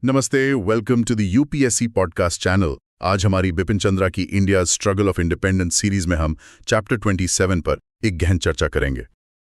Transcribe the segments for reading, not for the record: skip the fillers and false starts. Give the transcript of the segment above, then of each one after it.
नमस्ते, welcome to the UPSC podcast channel. आज हमारी बिपिन चंद्रा की India struggle of independence series में हम चैप्टर 27 पर एक गहन चर्चा करेंगे।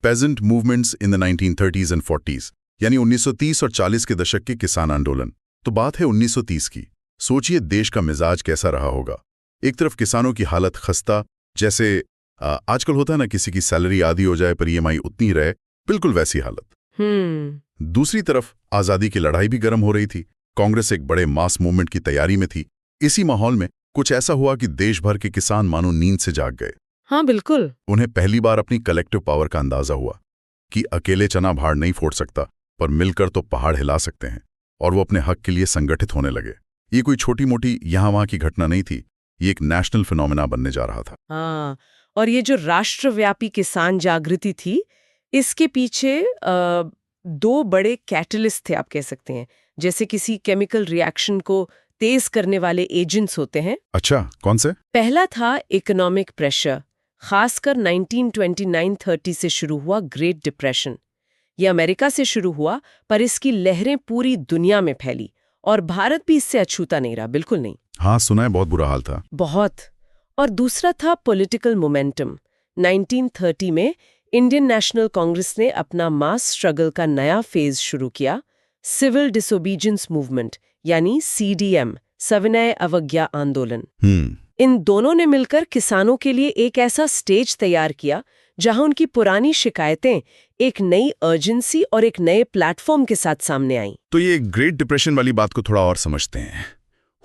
Peasant movements in the 1930s and 40s, यानी 1930 और 40 के दशक के किसान आंदोलन। तो बात है 1930 की। सोचिए देश का मिजाज कैसा रहा होगा। एक तरफ किसानों की हालत खस्ता, जैसे आजकल होता है ना, किसी की सैलरी आधी हो जाए पर ईएमआई उतनी रहे, बिल्कुल वैसी हालत। दूसरी तरफ आज़ादी की लड़ाई भी गर्म हो रही थी। कांग्रेस एक बड़े मास मूवमेंट की तैयारी में थी। इसी माहौल में कुछ ऐसा हुआ कि देश भर के किसान मानो नींद से जाग गए। हाँ बिल्कुल। उन्हें पहली बार अपनी कलेक्टिव पावर का अंदाजा हुआ कि अकेले चना भाड़ नहीं फोड़ सकता, पर मिलकर तो पहाड़ हिला सकते हैं। और वो अपने हक के लिए संगठित होने लगे। ये कोई छोटी मोटी यहाँ वहाँ की घटना नहीं थी, ये एक नेशनल फिनोमेना बनने जा रहा था। हाँ, और ये जो राष्ट्रव्यापी किसान जागृति थी, इसके पीछे दो बड़े कैटलिस्ट थे, आप कह सकते हैं। जैसे किसी केमिकल रिएक्शन को तेज करने वाले एजेंट्स होते हैं। अच्छा, कौन से? पहला था इकोनॉमिक प्रेशर, खासकर 1929-30 से शुरू हुआ ग्रेट डिप्रेशन। ये अमेरिका से शुरू हुआ, पर इसकी लहरें पूरी दुनिया में फैली और भारत भी इससे अछूता नहीं रहा, बिल्कुल नहीं। हाँ, सुना है, बहुत बुरा हाल था। बहुत। और दूसरा था पॉलिटिकल मोमेंटम। 1930 में इंडियन नेशनल कांग्रेस ने अपना मास स्ट्रगल का नया फेज शुरू किया, सिविल डिसोबीडियंस मूवमेंट, यानी सीडीएम, सविनय अवज्ञा आंदोलन। इन दोनों ने मिलकर किसानों के लिए एक ऐसा स्टेज तैयार किया जहां उनकी पुरानी शिकायतें एक नई अर्जेंसी और एक नए प्लेटफॉर्म के साथ सामने आईं। तो ये ग्रेट डिप्रेशन वाली बात को थोड़ा और समझते हैं।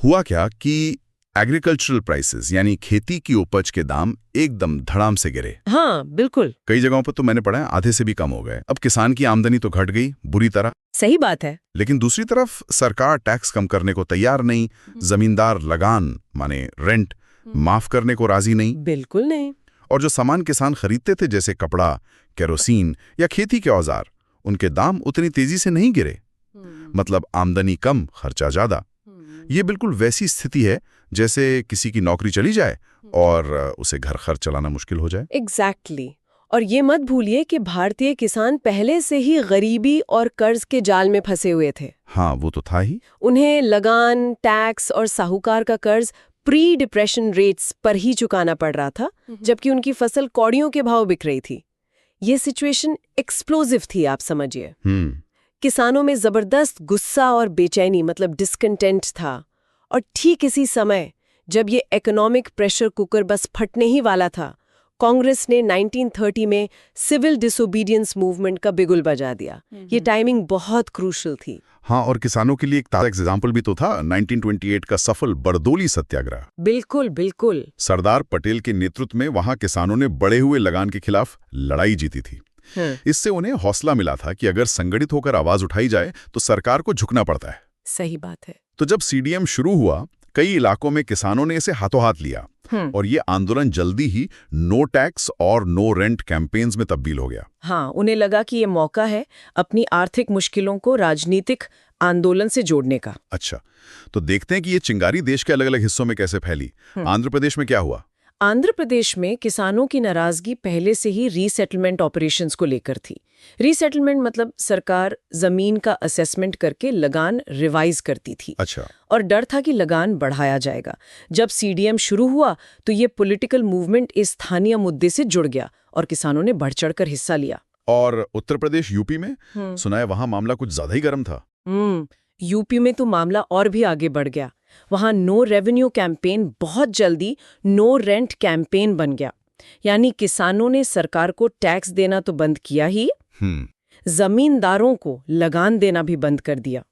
हुआ क्या कि एग्रीकल्चरल प्राइसेस, यानी खेती की उपज के दाम एकदम धड़ाम से गिरे। हाँ बिल्कुल। कई जगहों पर तो मैंने पढ़ा है आधे से भी कम हो गए। अब किसान की आमदनी तो घट गई बुरी तरह। सही बात है। लेकिन दूसरी तरफ सरकार टैक्स कम करने को तैयार नहीं, जमींदार लगान माने रेंट माफ करने को राजी नहीं। बिल्कुल नहीं। और जो सामान किसान खरीदते थे, जैसे कपड़ा, केरोसिन या खेती के औजार, उनके दाम उतनी तेजी से नहीं गिरे। मतलब आमदनी कम, खर्चा ज्यादा। ये बिल्कुल वैसी स्थिति है जैसे किसी की नौकरी चली जाए और उसे घर खर्च चलाना मुश्किल हो जाए। एग्जैक्टली। और ये मत भूलिए कि भारतीय किसान पहले से ही गरीबी और कर्ज के जाल में फंसे हुए थे। हाँ, वो तो था ही। उन्हें लगान, टैक्स और साहूकार का कर्ज प्री डिप्रेशन रेट्स पर ही चुकाना पड़ रहा था, जबकि उनकी फसल कौड़ियों के भाव बिक रही थी। ये सिचुएशन एक्सप्लोजिव थी, आप समझिए। किसानों में जबरदस्त गुस्सा और बेचैनी, मतलब डिस्कंटेंट था। और ठीक इसी समय जब ये इकोनॉमिक प्रेशर कुकर बस फटने ही वाला था, कांग्रेस ने 1930 में सिविल डिसोबीडियंस मूवमेंट का बिगुल बजा दिया। ये टाइमिंग बहुत क्रूशल थी। हाँ, और किसानों के लिए एक ताज़ा एग्जाम्पल भी तो था 1928 का सफल बरदोली सत्याग्रह। बिल्कुल बिल्कुल। सरदार पटेल के नेतृत्व में वहां किसानों ने बढ़े हुए लगान के खिलाफ लड़ाई जीती थी। इससे उन्हें हौसला मिला था कि अगर संगठित होकर आवाज उठाई जाए तो सरकार को झुकना पड़ता है। सही बात है। तो जब सीडीएम शुरू हुआ, कई इलाकों में किसानों ने इसे हाथों हाथ लिया और ये आंदोलन जल्दी ही नो टैक्स और नो रेंट कैंपेन्स में तब्दील हो गया। हाँ, उन्हें लगा कि ये मौका है अपनी आर्थिक मुश्किलों को राजनीतिक आंदोलन से जोड़ने का। अच्छा, तो देखते हैं कि ये चिंगारी देश के अलग अलग हिस्सों में कैसे फैली। आंध्र प्रदेश में क्या हुआ? आंध्र प्रदेश में किसानों की नाराजगी पहले से ही रीसेटलमेंट ऑपरेशंस को लेकर थी। रीसेटलमेंट मतलब सरकार जमीन का असेसमेंट करके लगान रिवाइज करती थी। अच्छा। और डर था कि लगान बढ़ाया जाएगा। जब सीडीएम शुरू हुआ तो ये पॉलिटिकल मूवमेंट इस स्थानीय मुद्दे से जुड़ गया और किसानों ने बढ़ चढ़कर हिस्सा लिया। और उत्तर प्रदेश, यूपी में सुना है वहां मामला कुछ ज्यादा ही गर्म था। यूपी में तो मामला और भी आगे बढ़ गया। वहां नो रेवेन्यू कैंपेन बहुत जल्दी नो रेंट कैंपेन बन गया। यानी किसानों ने सरकार को टैक्स देना तो बंद किया ही, जमींदारों को लगान देना भी बंद कर दिया।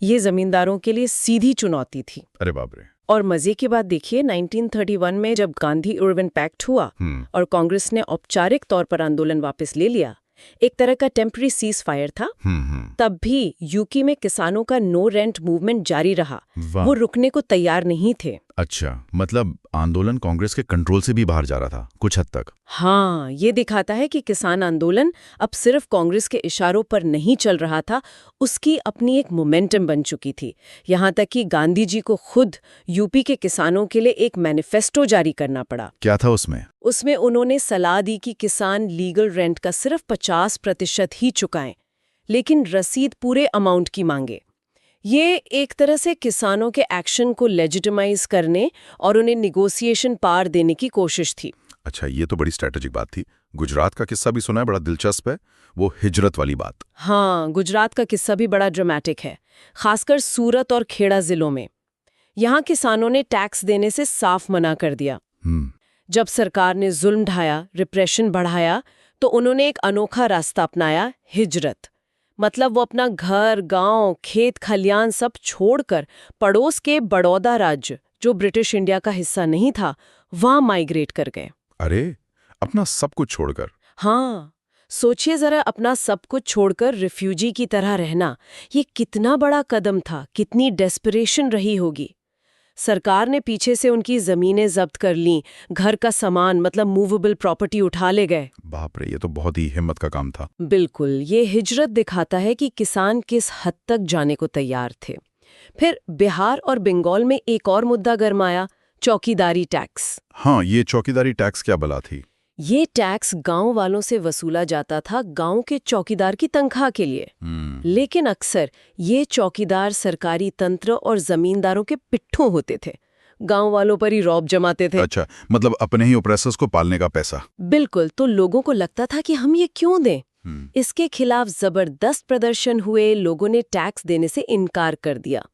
ये जमींदारों के लिए सीधी चुनौती थी। अरे बाप रे। और मजे की बात देखिए, 1931 में जब गांधी-इरविन पैक्ट हुआ और कांग्रेस ने औपचारिक तौर पर आंदोलन वापस ले लिया, एक तरह का टेम्पररी सीज फायर था, तब भी यूपी में किसानों का नो रेंट मूवमेंट जारी रहा। वो रुकने को तैयार नहीं थे। अच्छा, मतलब आंदोलन कांग्रेस के कंट्रोल से भी बाहर जा रहा था कुछ हद तक। हाँ, ये दिखाता है कि किसान आंदोलन अब सिर्फ कांग्रेस के इशारों पर नहीं चल रहा था, उसकी अपनी एक मोमेंटम बन चुकी थी। यहाँ तक कि गांधी जी को खुद यूपी के किसानों के लिए एक मैनिफेस्टो जारी करना पड़ा। क्या था उसमें? उसमें उन्होंने सलाह दी कि किसान लीगल रेंट का सिर्फ 50% ही चुकाएं, लेकिन रसीद पूरे अमाउंट की मांगे। ये एक तरह से किसानों के एक्शन को लेजिटिमाइज करने और उन्हें निगोसिएशन पार देने की कोशिश थी। अच्छा, ये तो बड़ी स्ट्रैटेजिक बात थी। गुजरात का किस्सा भी सुना है, बड़ा दिलचस्प है, वो हिजरत वाली बात। हाँ, गुजरात का किस्सा भी बड़ा ड्रामेटिक है, खासकर सूरत और खेड़ा जिलों में। यहाँ किसानों ने टैक्स देने से साफ मना कर दिया। जब सरकार ने जुल्म ढाया, रिप्रेशन बढ़ाया, तो उन्होंने एक अनोखा रास्ता अपनाया, हिजरत। मतलब वो अपना घर, गांव, खेत खलियान सब छोड़कर पड़ोस के बड़ौदा राज्य, जो ब्रिटिश इंडिया का हिस्सा नहीं था, वहां माइग्रेट कर गए। अरे, अपना सब कुछ छोड़कर? हाँ, सोचिए जरा, अपना सब कुछ छोड़कर रिफ्यूजी की तरह रहना, ये कितना बड़ा कदम था, कितनी डेस्परेशन रही होगी। सरकार ने पीछे से उनकी जमीनें जब्त कर लीं, घर का सामान मतलब मूवेबल प्रॉपर्टी उठा ले गए। बाप रे, ये तो बहुत ही हिम्मत का काम था। बिल्कुल, ये हिजरत दिखाता है कि किसान किस हद तक जाने को तैयार थे। फिर बिहार और बंगाल में एक और मुद्दा गरमाया, चौकीदारी टैक्स। हाँ, ये चौकीदारी टैक्स क्या बला थी? ये टैक्स गांव वालों से वसूला जाता था गांव के चौकीदार की तनख्वाह के लिए। लेकिन अक्सर ये चौकीदार सरकारी तंत्र और जमींदारों के पिट्ठू होते थे, गांव वालों पर ही रौब जमाते थे। अच्छा, मतलब अपने ही ओप्रेसर्स को पालने का पैसा। बिल्कुल, तो लोगों को लगता था कि हम ये क्यों दें। इसके खिलाफ जबरदस्त प्रदर्शन हुए, लोगों ने टैक्स देने से इनकार कर दिया।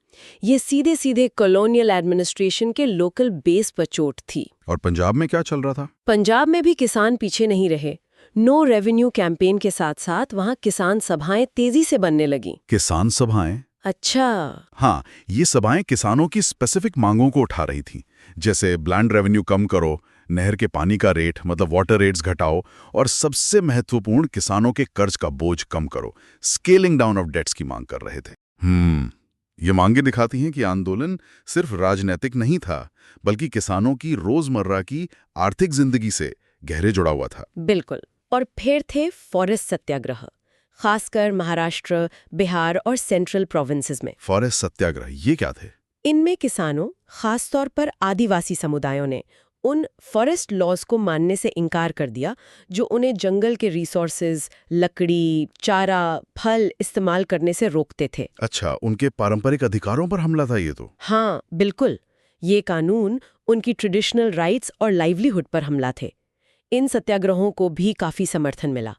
ये सीधे सीधे कॉलोनियल एडमिनिस्ट्रेशन के लोकल बेस पर चोट थी। और पंजाब में क्या चल रहा था? पंजाब में भी किसान पीछे नहीं रहे। नो रेवेन्यू कैंपेन के साथ साथ वहाँ किसान सभाएं तेजी से बनने लगी। किसान सभाएं? अच्छा। हाँ, ये सभाएं किसानों की स्पेसिफिक मांगों को उठा रही थी, जैसे लैंड रेवेन्यू कम करो, नहर के पानी का रेट मतलब वाटर रेट्स घटाओ, और सबसे महत्वपूर्ण किसानों के कर्ज का बोझ कम करो, स्केलिंग डाउन ऑफ डेट्स की मांग कर रहे थे। ये मांगे दिखाती हैं कि आंदोलन सिर्फ राजनीतिक नहीं था, बल्कि किसानों की रोजमर्रा की आर्थिक जिंदगी से गहरे जुड़ा हुआ था। बिल्कुल। और फिर थे फॉरेस्ट सत्याग्रह, खासकर महाराष्ट्र, बिहार और सेंट्रल प्रोविंसेस में। फॉरेस्ट सत्याग्रह ये क्या थे? इनमें किसानों, खासतौर पर आदिवासी समुदायों ने उन फॉरेस्ट लॉज को मानने से इनकार कर दिया जो उन्हें जंगल के रिसोर्सेज, लकड़ी, चारा, फल इस्तेमाल करने से रोकते थे। अच्छा, उनके पारंपरिक अधिकारों पर हमला था ये तो। हाँ, बिल्कुल। ये कानून उनकी ट्रेडिशनल राइट्स और लाइवलीहुड पर हमला थे। इन सत्याग्रहों को भी काफी समर्थन मिला।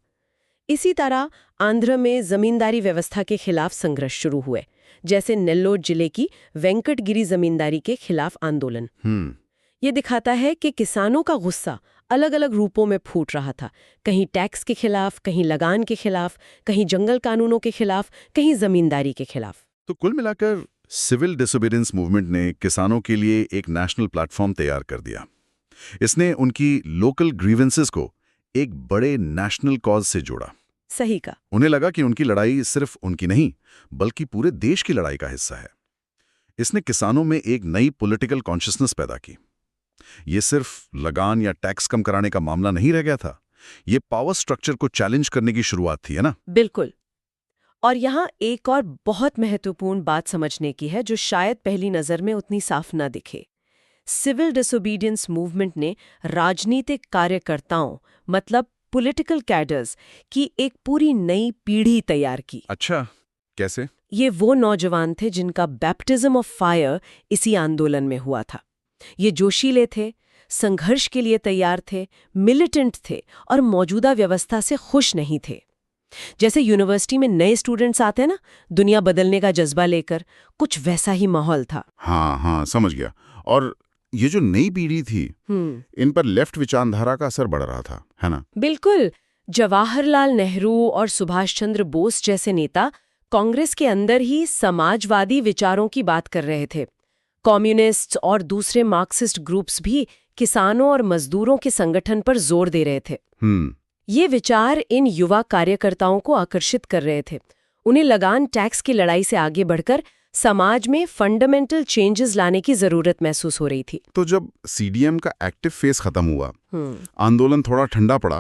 इसी तरह आंध्र में जमींदारी व्यवस्था के खिलाफ संघर्ष शुरू हुए, जैसे नेल्लोर जिले की वेंकटगिरी जमींदारी के खिलाफ आंदोलन। ये दिखाता है कि किसानों का गुस्सा अलग अलग रूपों में फूट रहा था, कहीं टैक्स के खिलाफ, कहीं लगान के खिलाफ, कहीं जंगल कानूनों के खिलाफ, कहीं जमींदारी के खिलाफ। तो कुल मिलाकर सिविल डिसोबीडियंस मूवमेंट ने किसानों के लिए एक नेशनल प्लेटफॉर्म तैयार कर दिया। इसने उनकी लोकल ग्रीवेंसेस को एक बड़े नेशनल कॉज से जोड़ा। सही का। उन्हें लगा कि उनकी लड़ाई सिर्फ उनकी नहीं, बल्कि पूरे देश की लड़ाई का हिस्सा है। इसने किसानों में एक नई पॉलिटिकल कॉन्शियसनेस पैदा की। ये सिर्फ लगान या टैक्स कम कराने का मामला नहीं रह गया था, ये पावर स्ट्रक्चर को चैलेंज करने की शुरुआत थी, है ना? बिल्कुल। और यहाँ एक और बहुत महत्वपूर्ण बात समझने की है जो शायद पहली नजर में उतनी साफ न दिखे। सिविल डिसोबीडियंस मूवमेंट ने राजनीतिक कार्यकर्ताओं मतलब पॉलिटिकल कैडर्स की एक पूरी नई पीढ़ी तैयार की। अच्छा, कैसे? ये वो नौजवान थे जिनका बैप्टिज्म ऑफ फायर इसी आंदोलन में हुआ था। ये जोशीले थे, संघर्ष के लिए तैयार थे, मिलिटेंट थे और मौजूदा व्यवस्था से खुश नहीं थे। जैसे यूनिवर्सिटी में नए स्टूडेंट्स आते हैं ना, दुनिया बदलने का जज्बा लेकर, कुछ वैसा ही माहौल था। हाँ, समझ गया। और ये जो नई पीढ़ी थी, इन पर लेफ्ट विचारधारा का असर बढ़ रहा था, है ना? बिल्कुल। जवाहरलाल नेहरू और सुभाष चंद्र बोस जैसे नेता कांग्रेस के अंदर ही समाजवादी विचारों की बात कर रहे थे। कम्युनिस्ट और दूसरे मार्क्सिस्ट ग्रुप्स भी किसानों और मजदूरों के संगठन पर जोर दे रहे थे। ये विचार इन युवा कार्यकर्ताओं को आकर्षित कर रहे थे। उन्हें लगान टैक्स की लड़ाई से आगे बढ़कर समाज में फंडामेंटल चेंजेस लाने की जरूरत महसूस हो रही थी। तो जब सीडीएम का एक्टिव फेस खत्म हुआ, आंदोलन थोड़ा ठंडा पड़ा,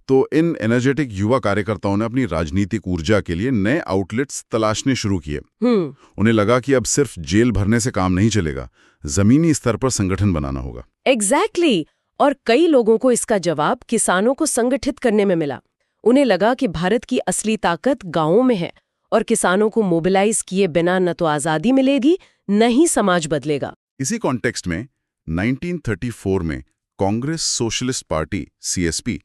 तो इन एनर्जेटिक युवा कार्यकर्ताओं ने अपनी राजनीतिक ऊर्जा के लिए नए आउटलेट्स तलाशने शुरू किए। उन्हें लगा कि अब सिर्फ जेल भरने से काम नहीं चलेगा, जमीनी स्तर पर संगठन बनाना होगा। एग्जैक्टली। और कई लोगों को इसका जवाब किसानों को संगठित करने में मिला। उन्हें लगा कि भारत की असली ताकत गांवों में है और किसानों को मोबिलाइज किए बिना न तो आज़ादी मिलेगी न ही समाज बदलेगा। इसी कॉन्टेक्स्ट में 1934 में कांग्रेस सोशलिस्ट पार्टी (सीएसपी)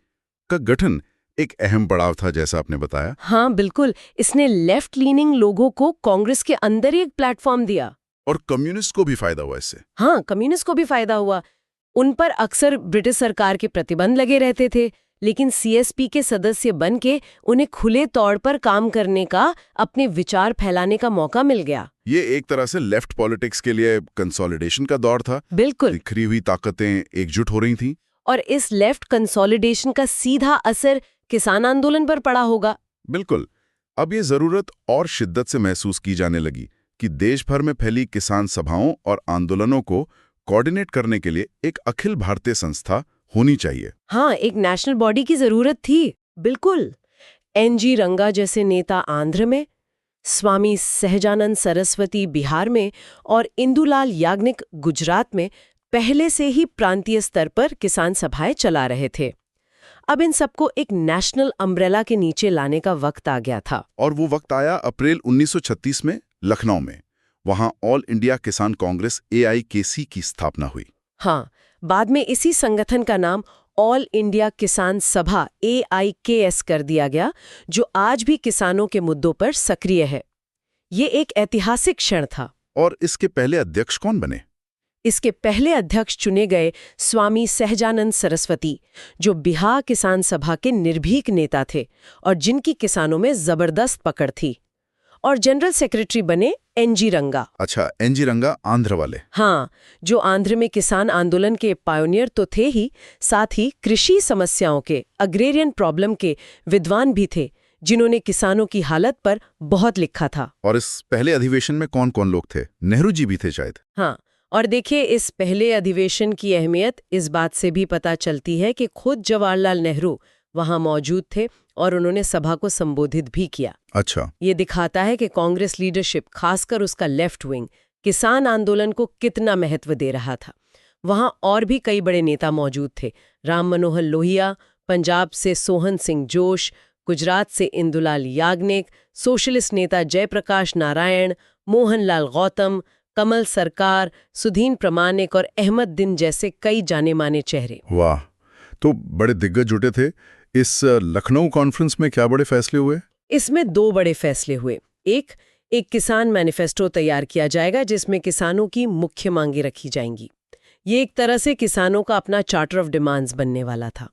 का गठन एक अहम पड़ाव था, जैसा आपने बताया। हाँ बिल्कुल, इसने लेफ्ट लीनिंग लोगों को कांग्रेस के अंदर ही एक प्लेटफॉर्म दिया। और कम्युनिस्ट को भी फायदा हुआ इससे। हाँ, कम्युनिस्ट को भी फायदा हुआ। उन पर अक्सर ब्रिटिश सरकार के प्रतिबंध लगे रहते थे, लेकिन सीएसपी के सदस्य बन के उन्हें खुले तौर पर काम करने का, अपने विचार फैलाने का मौका मिल गया। ये एक तरह से लेफ्ट पॉलिटिक्स के लिए कंसोलिडेशन का दौर था। बिल्कुल। बिखरी हुई ताकतें एकजुट हो रही थीं। और इस लेफ्ट कंसोलिडेशन का सीधा असर किसान आंदोलन पर पड़ा होगा। बिल्कुल। अब ये जरूरत और शिद्दत से महसूस की जाने लगी कि देश भर में फैली किसान सभाओं और आंदोलनों को कोऑर्डिनेट करने के लिए एक अखिल भारतीय संस्था होनी चाहिए। हाँ, एक नेशनल बॉडी की जरूरत थी। बिल्कुल। एनजी रंगा जैसे नेता आंध्र में, स्वामी सहजानंद सरस्वती बिहार में और इंदुलाल याग्निक गुजरात में पहले से ही प्रांतीय स्तर पर किसान सभाएं चला रहे थे। अब इन सबको एक नेशनल अम्ब्रेला के नीचे लाने का वक्त आ गया था। और वो वक्त आया अप्रैल 1936 में लखनऊ में। वहां ऑल इंडिया किसान कांग्रेस (AIKC) की स्थापना हुई। हाँ, बाद में इसी संगठन का नाम ऑल इंडिया किसान सभा (AIKS) कर दिया गया, जो आज भी किसानों के मुद्दों पर सक्रिय है। ये एक ऐतिहासिक क्षण था। और इसके पहले अध्यक्ष कौन बने? इसके पहले अध्यक्ष चुने गए स्वामी सहजानंद सरस्वती, जो बिहार किसान सभा के निर्भीक नेता थे और जिनकी किसानों में जबरदस्त पकड़ थी। और जनरल सेक्रेटरी बने एनजी रंगा। अच्छा, एनजी रंगा आंध्र वाले। हाँ, जो आंध्र में किसान आंदोलन के पायोनियर तो थे ही, साथ ही कृषि समस्याओं के, अग्रेरियन प्रॉब्लम के विद्वान भी थे, जिन्होंने किसानों की हालत पर बहुत लिखा था। और इस पहले अधिवेशन में कौन कौन लोग थे? नेहरू जी भी थे शायद। हाँ, और देखिए, इस पहले अधिवेशन की अहमियत इस बात से भी पता चलती है कि खुद जवाहरलाल नेहरू वहां मौजूद थे और उन्होंने सभा को संबोधित भी किया। अच्छा। ये दिखाता है कि कांग्रेस लीडरशिप, खासकर उसका लेफ्ट विंग, किसान आंदोलन को कितना महत्व दे रहा था। वहां और भी कई बड़े नेता मौजूद थे। राम मनोहर लोहिया, पंजाब से सोहन सिंह जोश, गुजरात से इंदुलाल याग्निक, सोशलिस्ट नेता जयप्रकाश नारायण, मोहनलाल गौतम, कमल सरकार, सुधीन प्रमाणिक और अहमद दिन जैसे कई जाने माने चेहरे। वाह, तो बड़े दिग्गज जुटे थे। इस लखनऊ कॉन्फ्रेंस में क्या बड़े फैसले हुए? इसमें दो बड़े फैसले हुए। एक किसान मैनिफेस्टो तैयार किया जाएगा, जिसमें किसानों की मुख्य मांगें रखी जाएंगी। ये एक तरह से किसानों का अपना चार्टर ऑफ डिमांड्स बनने वाला था।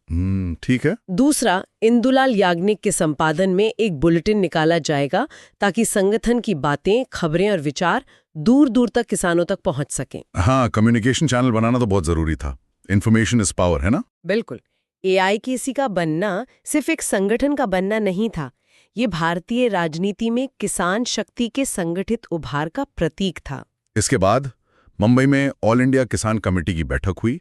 ठीक है। दूसरा, इंदुलाल याग्निक के संपादन में एक बुलेटिन निकाला जाएगा, ताकि संगठन की बातें, खबरें और विचार दूर दूर तक किसानों तक पहुंच सकें। हाँ, कम्युनिकेशन चैनल बनाना तो बहुत जरूरी था। इन्फॉर्मेशन इज पावर, है ना? बिल्कुल। AIKC का बनना सिर्फ एक संगठन का बनना नहीं था, ये भारतीय राजनीति में किसान शक्ति के संगठित उभार का प्रतीक था। इसके बाद मुंबई में ऑल इंडिया किसान कमेटी की बैठक हुई,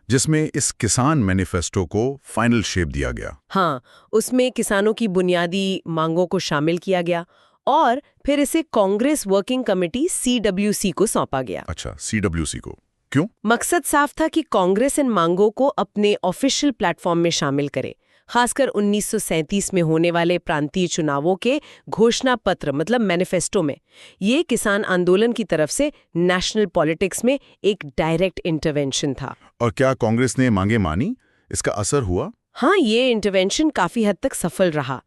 जिसमें इस किसान मैनिफेस्टो को फाइनल शेप दिया गया। हाँ, उसमें किसानों की बुनियादी मांगों को शामिल किया गया और फिर इसे कांग्रेस वर्किंग कमेटी (CWC) को सौंपा गया। अच्छा, CWC को क्यों? मकसद साफ था कि कांग्रेस इन मांगों को अपने ऑफिशियल प्लेटफॉर्म में शामिल करे, खासकर 1937 में होने वाले प्रांतीय चुनावों के घोषणा पत्र मतलब मैनिफेस्टो में। ये किसान आंदोलन की तरफ से नेशनल पॉलिटिक्स में एक डायरेक्ट इंटरवेंशन था। और क्या कांग्रेस ने मांगे मानी? इसका असर हुआ? हाँ, ये इंटरवेंशन काफी हद तक सफल रहा।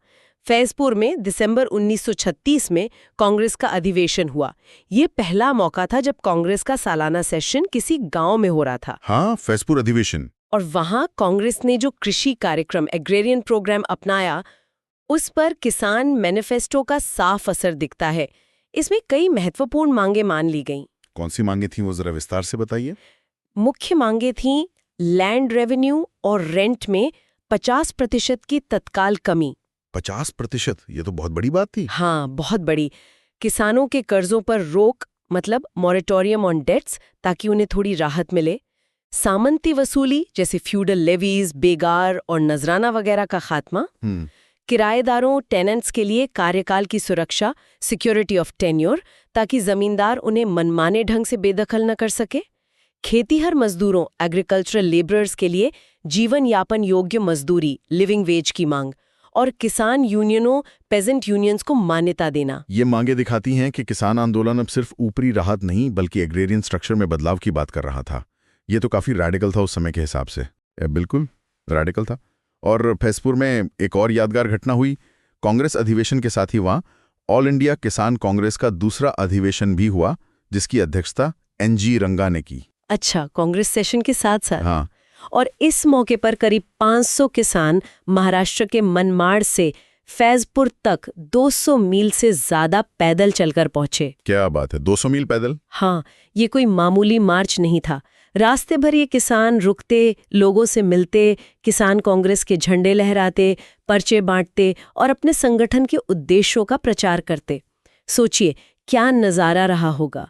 फैजपुर में दिसंबर 1936 में कांग्रेस का अधिवेशन हुआ। ये पहला मौका था जब कांग्रेस का सालाना सेशन किसी गांव में हो रहा था। हाँ, फैजपुर अधिवेशन। और वहां कांग्रेस ने जो कृषि कार्यक्रम, एग्रेरियन प्रोग्राम अपनाया, उस पर किसान मैनिफेस्टो का साफ असर दिखता है। इसमें कई महत्वपूर्ण मांगे मान ली गईं। कौन सी मांगे थीं, वो जरा विस्तार से बताइए। मुख्य मांगे थीं लैंड रेवेन्यू और रेंट में 50% की तत्काल कमी। 50%? ये तो बहुत बड़ी बात थी। हाँ, बहुत बड़ी। किसानों के कर्जों पर रोक मतलब मॉरेटोरियम ऑन डेट्स, ताकि उन्हें थोड़ी राहत मिले। सामंती वसूली जैसे फ्यूडल लेवीज, बेगार और नजराना वगैरह का खात्मा। किराएदारों, टेनेंट्स के लिए कार्यकाल की सुरक्षा, सिक्योरिटी ऑफ टेन्योर, ताकि जमींदार उन्हें मनमाने ढंग से बेदखल न कर सके। खेतीहर मजदूरों, एग्रीकल्चरल लेबरर्स के लिए जीवन यापन योग्य मजदूरी, लिविंग वेज की मांग। और किसान यूनियनों, पेजेंट यूनियंस को मान्यता देना। ये मांगे दिखाती हैं कि किसान आंदोलन अब सिर्फ ऊपरी राहत नहीं बल्कि एग्रेरियन स्ट्रक्चर में बदलाव की बात कर रहा था। ये तो काफी रैडिकल था उस समय के हिसाब से। बिल्कुल रैडिकल था। और फैसपुर में एक और यादगार घटना हुई। कांग्रेस अधिवेशन के साथ ही वहां ऑल इंडिया किसान कांग्रेस का दूसरा अधिवेशन भी हुआ, जिसकी अध्यक्षता NG रंगा ने की। अच्छा, कांग्रेस सेशन के साथ साथ। हाँ। और इस मौके पर करीब 500 किसान महाराष्ट्र के मनमाड़ से फैजपुर तक 200 मील से ज्यादा पैदल चलकर पहुंचे। क्या बात है, 200 मील पैदल? हाँ, ये कोई मामूली मार्च नहीं था। रास्ते भर ये किसान रुकते, लोगों से मिलते, किसान कांग्रेस के झंडे लहराते, पर्चे बांटते और अपने संगठन के उद्देश्यों का प्रचार करते। सोचिए क्या नजारा रहा होगा।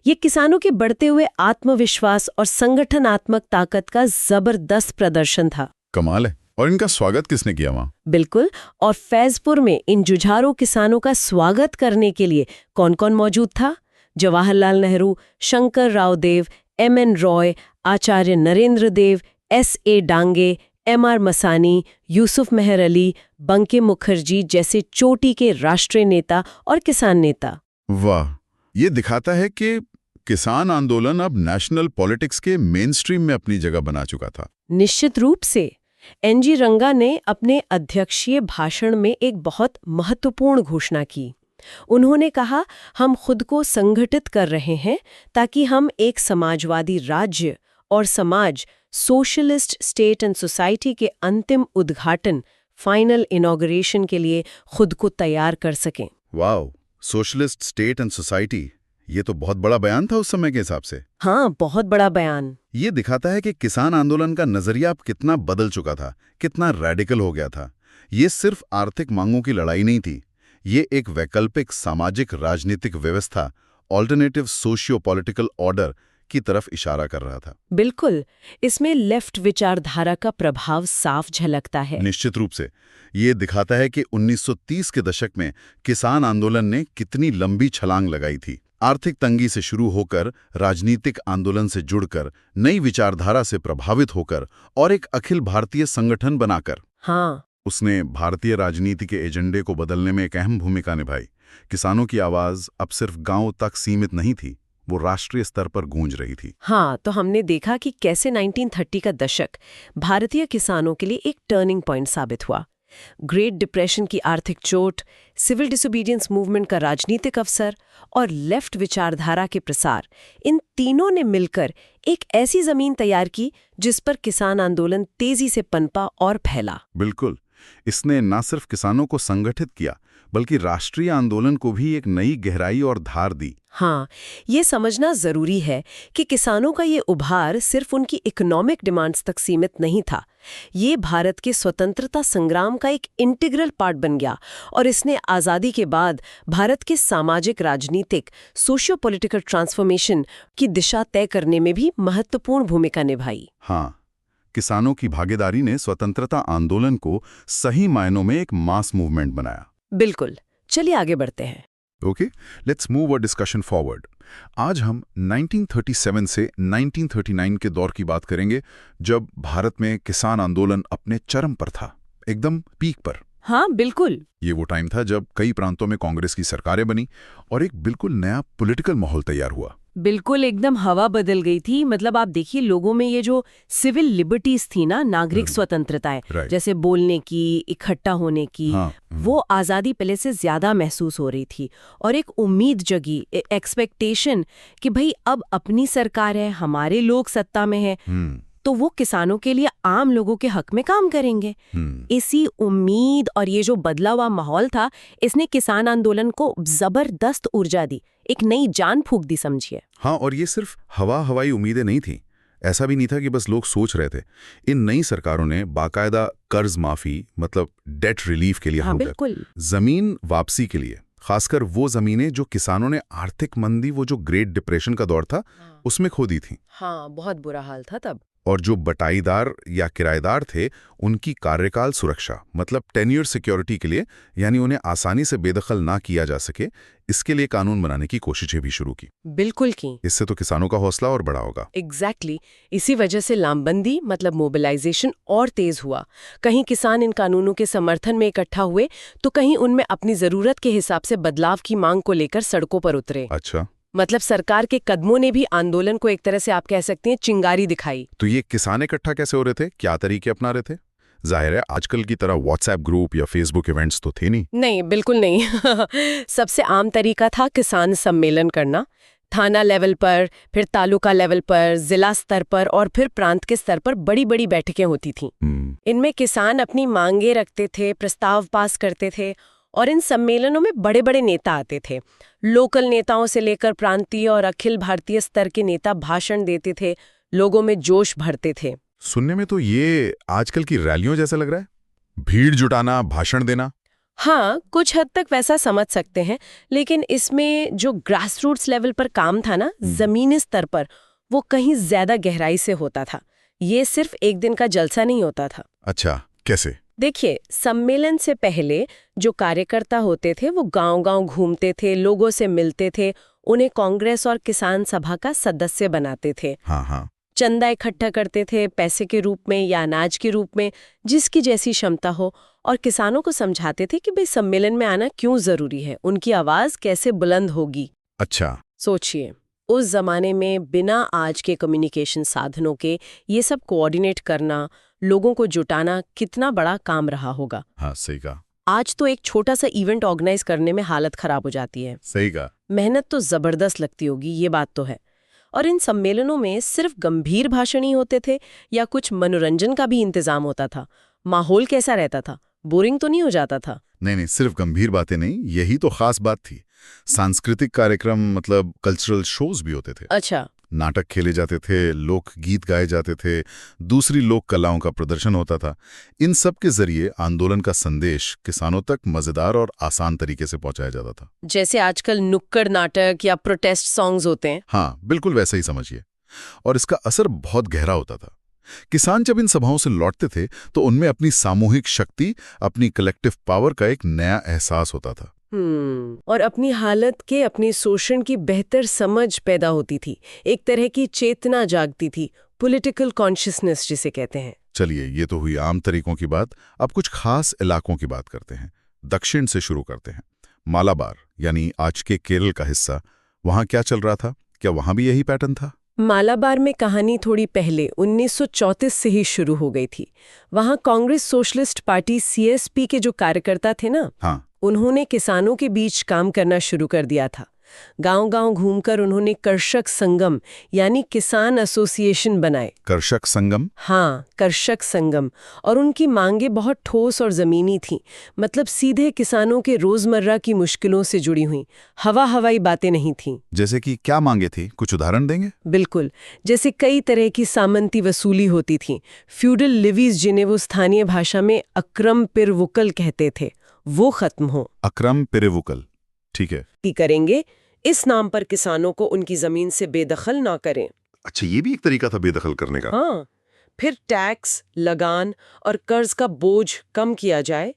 ये किसानों के बढ़ते हुए आत्मविश्वास और संगठनात्मक ताकत का जबरदस्त प्रदर्शन था। कमाल है। और इनका स्वागत किसने किया वहां? बिल्कुल। और फैजपुर में इन जुझारू किसानों का स्वागत करने के लिए कौन कौन मौजूद था? जवाहरलाल नेहरू, शंकर राव देव, MN रॉय, आचार्य नरेंद्र देव, SA डांगे, MR मसानी, यूसुफ मेहर अली, बंके मुखर्जी जैसे चोटी के राष्ट्रीय नेता और किसान नेता। वाह, ये दिखाता है कि किसान आंदोलन अब नेशनल पॉलिटिक्स के मेन स्ट्रीम में अपनी जगह बना चुका था। निश्चित रूप से। NG रंगा ने अपने अध्यक्षीय भाषण में एक बहुत महत्वपूर्ण घोषणा की। उन्होंने कहा, हम खुद को संगठित कर रहे हैं ताकि हम एक समाजवादी राज्य और समाज, सोशलिस्ट स्टेट एंड सोसाइटी के अंतिम उद्घाटन, फाइनल इनॉग्रेशन के लिए खुद को तैयार कर सकें। Wow, socialist state and society, ये तो बहुत बड़ा बयान था उस समय के हिसाब से। हाँ, बहुत बड़ा बयान। ये दिखाता है कि किसान आंदोलन का नजरिया अब कितना बदल चुका था, कितना रैडिकल हो गया था। ये सिर्फ आर्थिक मांगों की लड़ाई नहीं थी, ये एक वैकल्पिक सामाजिक राजनीतिक व्यवस्था, ऑल्टरनेटिव सोशियो पॉलिटिकल ऑर्डर की तरफ इशारा कर रहा था। बिल्कुल, इसमें लेफ्ट विचारधारा का प्रभाव साफ झलकता है। निश्चित रूप से। ये दिखाता है कि 1930 के दशक में किसान आंदोलन ने कितनी लंबी छलांग लगाई थी। आर्थिक तंगी से शुरू होकर, राजनीतिक आंदोलन से जुड़कर, नई विचारधारा से प्रभावित होकर और एक अखिल भारतीय संगठन बनाकर। हाँ, उसने भारतीय राजनीति के एजेंडे को बदलने में एक अहम भूमिका निभाई। किसानों की आवाज अब सिर्फ गांव तक सीमित नहीं थी, वो राष्ट्रीय स्तर पर गूंज रही थी। हाँ, तो हमने देखा कि कैसे 1930 का दशक भारतीय किसानों के लिए एक टर्निंग पॉइंट साबित हुआ। ग्रेट डिप्रेशन की आर्थिक चोट, सिविल डिसोबीडियंस मूवमेंट का राजनीतिक अवसर और लेफ्ट विचारधारा के प्रसार, इन तीनों ने मिलकर एक ऐसी जमीन तैयार की जिस पर किसान आंदोलन तेजी से पनपा और फैला। बिल्कुल, इसने न सिर्फ किसानों को संगठित किया बल्कि राष्ट्रीय आंदोलन को भी एक नई गहराई और धार दी। हाँ, ये समझना जरूरी है कि किसानों का ये उभार सिर्फ उनकी इकोनॉमिक डिमांड्स तक सीमित नहीं था। ये भारत के स्वतंत्रता संग्राम का एक इंटीग्रल पार्ट बन गया और इसने आज़ादी के बाद भारत के सामाजिक, राजनीतिक, सोशियो पॉलिटिकल ट्रांसफॉर्मेशन की दिशा तय करने में भी महत्वपूर्ण भूमिका निभाई। हाँ, किसानों की भागीदारी ने स्वतंत्रता आंदोलन को सही मायनों में एक मास मूवमेंट बनाया। बिल्कुल, चलिए आगे बढ़ते हैं। Okay, let's move our discussion forward. आज हम 1937 से 1939 के दौर की बात करेंगे, जब भारत में किसान आंदोलन अपने चरम पर था, एकदम पीक पर। हाँ, बिल्कुल। ये वो टाइम था जब कई प्रांतों में कांग्रेस की सरकारें बनी और एक बिल्कुल नया पॉलिटिकल माहौल तैयार हुआ। बिल्कुल, एकदम हवा बदल गई थी। मतलब आप देखिए, लोगों में ये जो सिविल लिबर्टीज थी ना, नागरिक स्वतंत्रताएं, जैसे बोलने की, इकट्ठा होने की, वो आज़ादी पहले से ज्यादा महसूस हो रही थी और एक उम्मीद जगी, एक्सपेक्टेशन कि भाई अब अपनी सरकार है, हमारे लोग सत्ता में है, तो वो किसानों के लिए, आम लोगों के हक में काम करेंगे। इसी उम्मीद और ये जो बदला हुआ माहौल था, इसने किसान आंदोलन को जबरदस्त ऊर्जा दी, एक नई जान फूंक दी, समझिए। हाँ, और ये सिर्फ हवाई उम्मीदें नहीं थी। ऐसा भी नहीं था कि बस लोग सोच रहे थे। इन नई सरकारों ने बाकायदा कर्ज माफी, मतलब डेट रिलीफ के लिए, बिल्कुल, जमीन वापसी के लिए, खासकर वो जमीनें जो किसानों ने आर्थिक मंदी, वो जो ग्रेट डिप्रेशन का दौर था, उसमें खो दी थी। हाँ, बहुत बुरा हाल था तब। और जो बटाईदार या किराएदार थे उनकी कार्यकाल सुरक्षा मतलब टेन्योर सिक्योरिटी के लिए, यानी उन्हें आसानी से बेदखल ना किया जा सके, इसके लिए कानून बनाने की कोशिशें भी शुरू की। बिल्कुल की। इससे तो किसानों का हौसला और बढ़ा होगा। एग्जैक्टली इसी वजह से लामबंदी मतलब मोबिलाइजेशन और तेज हुआ। कहीं किसान इन कानूनों के समर्थन में इकट्ठा हुए तो कहीं उनमें अपनी जरूरत के हिसाब से बदलाव की मांग को लेकर सड़कों पर उतरे। अच्छा, मतलब सरकार के कदमों ने भी आंदोलन को एक तरह से आप कह सकते हैं चिंगारी दिखाई। तो ये किसान इकट्ठा कैसे हो रहे थे, क्या तरीके अपना रहे थे? जाहिर है आजकल की तरह व्हाट्सएप ग्रुप या फेसबुक इवेंट्स तो थे नहीं। नहीं, बिल्कुल नहीं। सबसे आम तरीका था किसान सम्मेलन करना, थाना लेवल पर, फिर तालुका लेवल पर, जिला स्तर पर और फिर प्रांत के स्तर पर बड़ी बड़ी बैठकें होती थीं। इनमें किसान अपनी मांगे रखते थे, प्रस्ताव पास करते थे और इन सम्मेलनों में बड़े बड़े नेता आते थे। लोकल नेताओं से लेकर प्रांतीय और अखिल भारतीय स्तर के नेता भाषण देते थे, लोगों में जोश भरते थे। सुनने में तो ये आजकल की रैलियों जैसा लग रहा है, भीड़ जुटाना, भाषण देना। हाँ, कुछ हद तक वैसा समझ सकते हैं, लेकिन इसमें जो ग्रास रूट्स लेवल पर काम था ना, जमीनी स्तर पर, वो कहीं ज्यादा गहराई से होता था। ये सिर्फ एक दिन का जलसा नहीं होता था। अच्छा, कैसे? देखिए, सम्मेलन से पहले जो कार्यकर्ता होते थे वो गांव-गांव घूमते थे, लोगों से मिलते थे, उन्हें कांग्रेस और किसान सभा का सदस्य बनाते थे। हाँ। चंदा इकट्ठा करते थे, पैसे के रूप में या अनाज के रूप में, जिसकी जैसी क्षमता हो, और किसानों को समझाते थे कि भाई सम्मेलन में आना क्यों जरूरी है, उनकी आवाज कैसे बुलंद होगी। अच्छा, सोचिए, उस जमाने में बिना आज के कम्युनिकेशन साधनों के ये सब कोऑर्डिनेट करना, लोगों को जुटाना कितना बड़ा काम रहा होगा। हाँ, सही कहा। आज तो एक छोटा सा इवेंट ऑर्गेनाइज करने में हालत खराब हो जाती है। सही कहा। मेहनत तो जबरदस्त लगती होगी, ये बात तो है। और इन सम्मेलनों में सिर्फ गंभीर भाषण ही होते थे या कुछ मनोरंजन का भी इंतजाम होता था? माहौल कैसा रहता था? बोरिंग तो नहीं हो जाता था? नहीं, सिर्फ गंभीर बातें नहीं, यही तो खास बात थी। सांस्कृतिक कार्यक्रम मतलब कल्चरल शोज भी होते थे। अच्छा। नाटक खेले जाते थे, लोक गीत गाए जाते थे, दूसरी लोक कलाओं का प्रदर्शन होता था। इन सब के जरिए आंदोलन का संदेश किसानों तक मजेदार और आसान तरीके से पहुंचाया जाता था। जैसे आजकल नुक्कड़ नाटक या प्रोटेस्ट सॉन्ग्स होते हैं। हाँ, बिल्कुल वैसा ही समझिए। और इसका असर बहुत गहरा होता था। किसान जब इन सभाओं से लौटते थे तो उनमें अपनी सामूहिक शक्ति, अपनी कलेक्टिव पावर का एक नया एहसास होता था। और अपनी हालत के, अपनी शोषण की बेहतर समझ पैदा होती थी, एक तरह की चेतना जागती थी, पॉलिटिकल कॉन्शियसनेस जिसे कहते हैं। चलिए, ये तो हुई आम तरीकों की बात। अब कुछ खास इलाकों की बात करते हैं। दक्षिण से शुरू करते हैं। मालाबार यानी आज के केरल का हिस्सा, वहां क्या चल रहा था? क्या वहां भी यही पैटर्न था? मालाबार में कहानी थोड़ी पहले 1934 से ही शुरू हो गई थी। वहां कांग्रेस सोशलिस्ट पार्टी CSP के जो कार्यकर्ता थे ना, हाँ, उन्होंने किसानों के बीच काम करना शुरू कर दिया था। गांव-गांव घूमकर उन्होंने कर्षक संगम यानी किसान एसोसिएशन बनाए। कर्षक संगम? हाँ, कर्षक संगम। और उनकी मांगे बहुत ठोस और जमीनी थीं, मतलब सीधे किसानों के रोजमर्रा की मुश्किलों से जुड़ी हुई, हवाई बातें नहीं थीं। जैसे कि क्या मांगे थी? कुछ उदाहरण देंगे? बिल्कुल, जैसे कई तरह की सामंती वसूली होती थी, फ्यूडल लिवीज जिन्हें वो स्थानीय भाषा में अक्रम पिरवुकल कहते थे, वो खत्म हो। अक्रम पिरवुकल, ठीक है। की करेंगे, इस नाम पर किसानों को उनकी जमीन से बेदखल ना करें। अच्छा, ये भी एक तरीका था बेदखल करने का। हाँ, फिर टैक्स, लगान और कर्ज का बोझ कम किया जाए।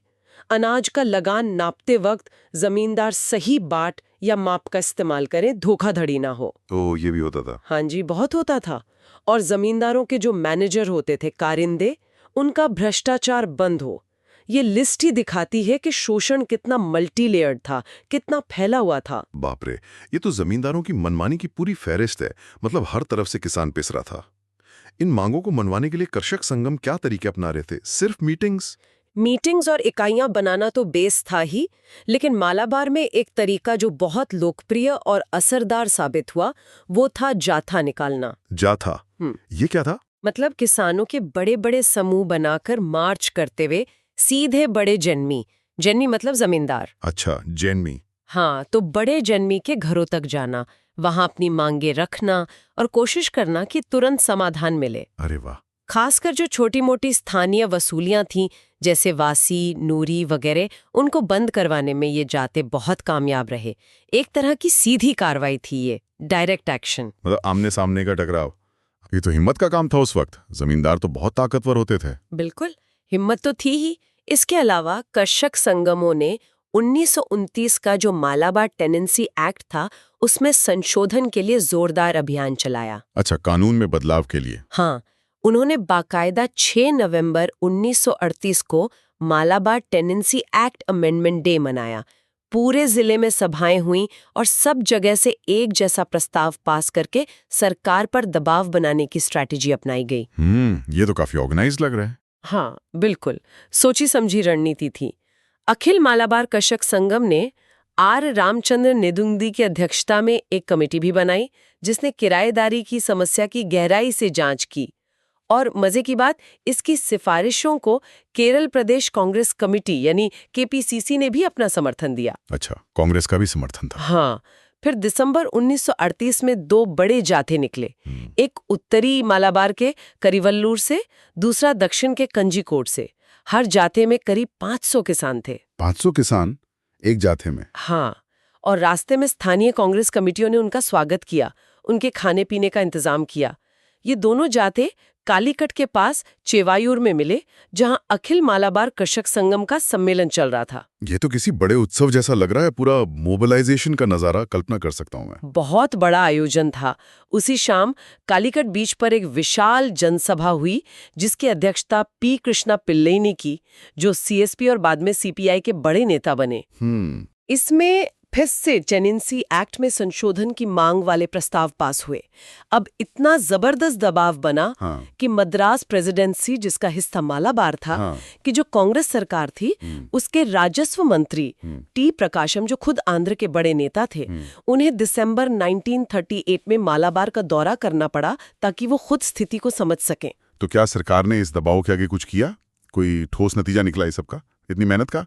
अनाज का लगान नापते वक्त जमींदार सही बाट या माप का इस्तेमाल करें, धोखाधड़ी ना हो। ओ, ये भी होता था। हाँ जी, बहुत होता था। और जमींदारों के जो मैनेजर होते थे, कारिंदे, उनका भ्रष्टाचार बंद हो। ये लिस्ट ही दिखाती है कि शोषण कितना मल्टी लेयर्ड था, कितना फैला हुआ था। बाप रे, ये तो जमींदारों की मनमानी की पूरी फहरिस्त है। मतलब हर तरफ से किसान पिस रहा था। इन मांगों को मनवाने के लिए कर्षक संगम क्या तरीके अपना रहे थे? सिर्फ मीटिंग्स और इकाइयां बनाना तो बेस था ही, लेकिन मालाबार में एक तरीका जो बहुत लोकप्रिय और असरदार साबित हुआ, वो था जाथा निकालना। जाथा? ये क्या था? मतलब किसानों के बड़े बड़े समूह बनाकर मार्च करते हुए सीधे बड़े जन्मी मतलब जमींदार। अच्छा, जैनमी। हाँ, तो बड़े जन्मी के घरों तक जाना, वहां अपनी मांगे रखना और कोशिश करना कि तुरंत समाधान मिले। अरे वाह। खासकर जो छोटी मोटी स्थानीय वसूलियां थीं, जैसे वासी, नूरी वगैरह, उनको बंद करवाने में ये जाते बहुत कामयाब रहे। एक तरह की सीधी कार्रवाई थी ये, डायरेक्ट एक्शन। मतलब आमने सामने का टकराव। ये तो हिम्मत का काम था उस वक्त। जमींदार तो बहुत ताकतवर होते थे। बिल्कुल, हिम्मत तो थी ही। इसके अलावा कर्षक संगमों ने 1929 का जो मालाबार टेनेंसी एक्ट था, उसमें संशोधन के लिए जोरदार अभियान चलाया। अच्छा, कानून में बदलाव के लिए। हाँ, उन्होंने बाकायदा 6 नवंबर 1938 को Malabar tenancy act amendment day मनाया। पूरे जिले में सभाएं हुईं और सब जगह से एक जैसा प्रस्ताव पास करके सरकार पर दबाव बनाने की स्ट्रैटेजी अपनाई गई। ये तो काफी ऑर्गेनाइज्ड लग रहा है। हाँ, बिल्कुल, सोची समझी रणनीति थी। अखिल मालाबार कर्षक संगम ने आर रामचंद्र नेदुंगदी की अध्यक्षता में एक कमेटी भी बनाई, जिसने किराएदारी की समस्या की गहराई से जांच की। और मजे की बात, इसकी सिफारिशों को केरल प्रदेश कांग्रेस कमेटी यानी केपीसीसी ने भी अपना समर्थन दिया। अच्छा, कांग्रेस का भी समर्थन था। हाँ, फिर दिसंबर 1938 में 2 बड़े जाथे निकले। एक उत्तरी मालाबार के करिवल्लूर से, दूसरा दक्षिण के कंजीकोट से। हर जाथे में करीब 500 किसान थे। 500 किसान एक जाथे में? हाँ, और रास्ते में स्थानीय कांग्रेस कमेटियों ने उनका स्वागत किया, उनके खाने पीने का इंतजाम किया। ये दोनों जाथे कालीकट के पास चेवायूर में मिले, जहां अखिल मालाबार कर्षक संगम का सम्मेलन चल रहा था। ये तो किसी बड़े उत्सव जैसा लग रहा है। पूरा मोबिलाइजेशन का नजारा कल्पना कर सकता हूं मैं। बहुत बड़ा आयोजन था। उसी शाम कालीकट बीच पर एक विशाल जनसभा हुई, जिसकी अध्यक्षता पी कृष्णा पिल्लई ने की, जो सीएसपी और बाद में सीपीआई के बड़े नेता बने। इसमें फिर से टेनेंसी एक्ट में संशोधन की मांग वाले प्रस्ताव पास हुए। अब इतना जबरदस्त दबाव बना कि मद्रास प्रेसिडेंसी, जिसका हिस्सा मालाबार था, कि जो कांग्रेस सरकार थी, उसके राजस्व मंत्री टी प्रकाशम, जो खुद आंध्र के बड़े नेता थे, उन्हें दिसंबर 1938 में मालाबार का दौरा करना पड़ा ताकि वो खुद स्थिति को समझ सकें। तो क्या सरकार ने इस दबाव के आगे कुछ किया? कोई ठोस नतीजा निकला इस सबका, इतनी मेहनत का?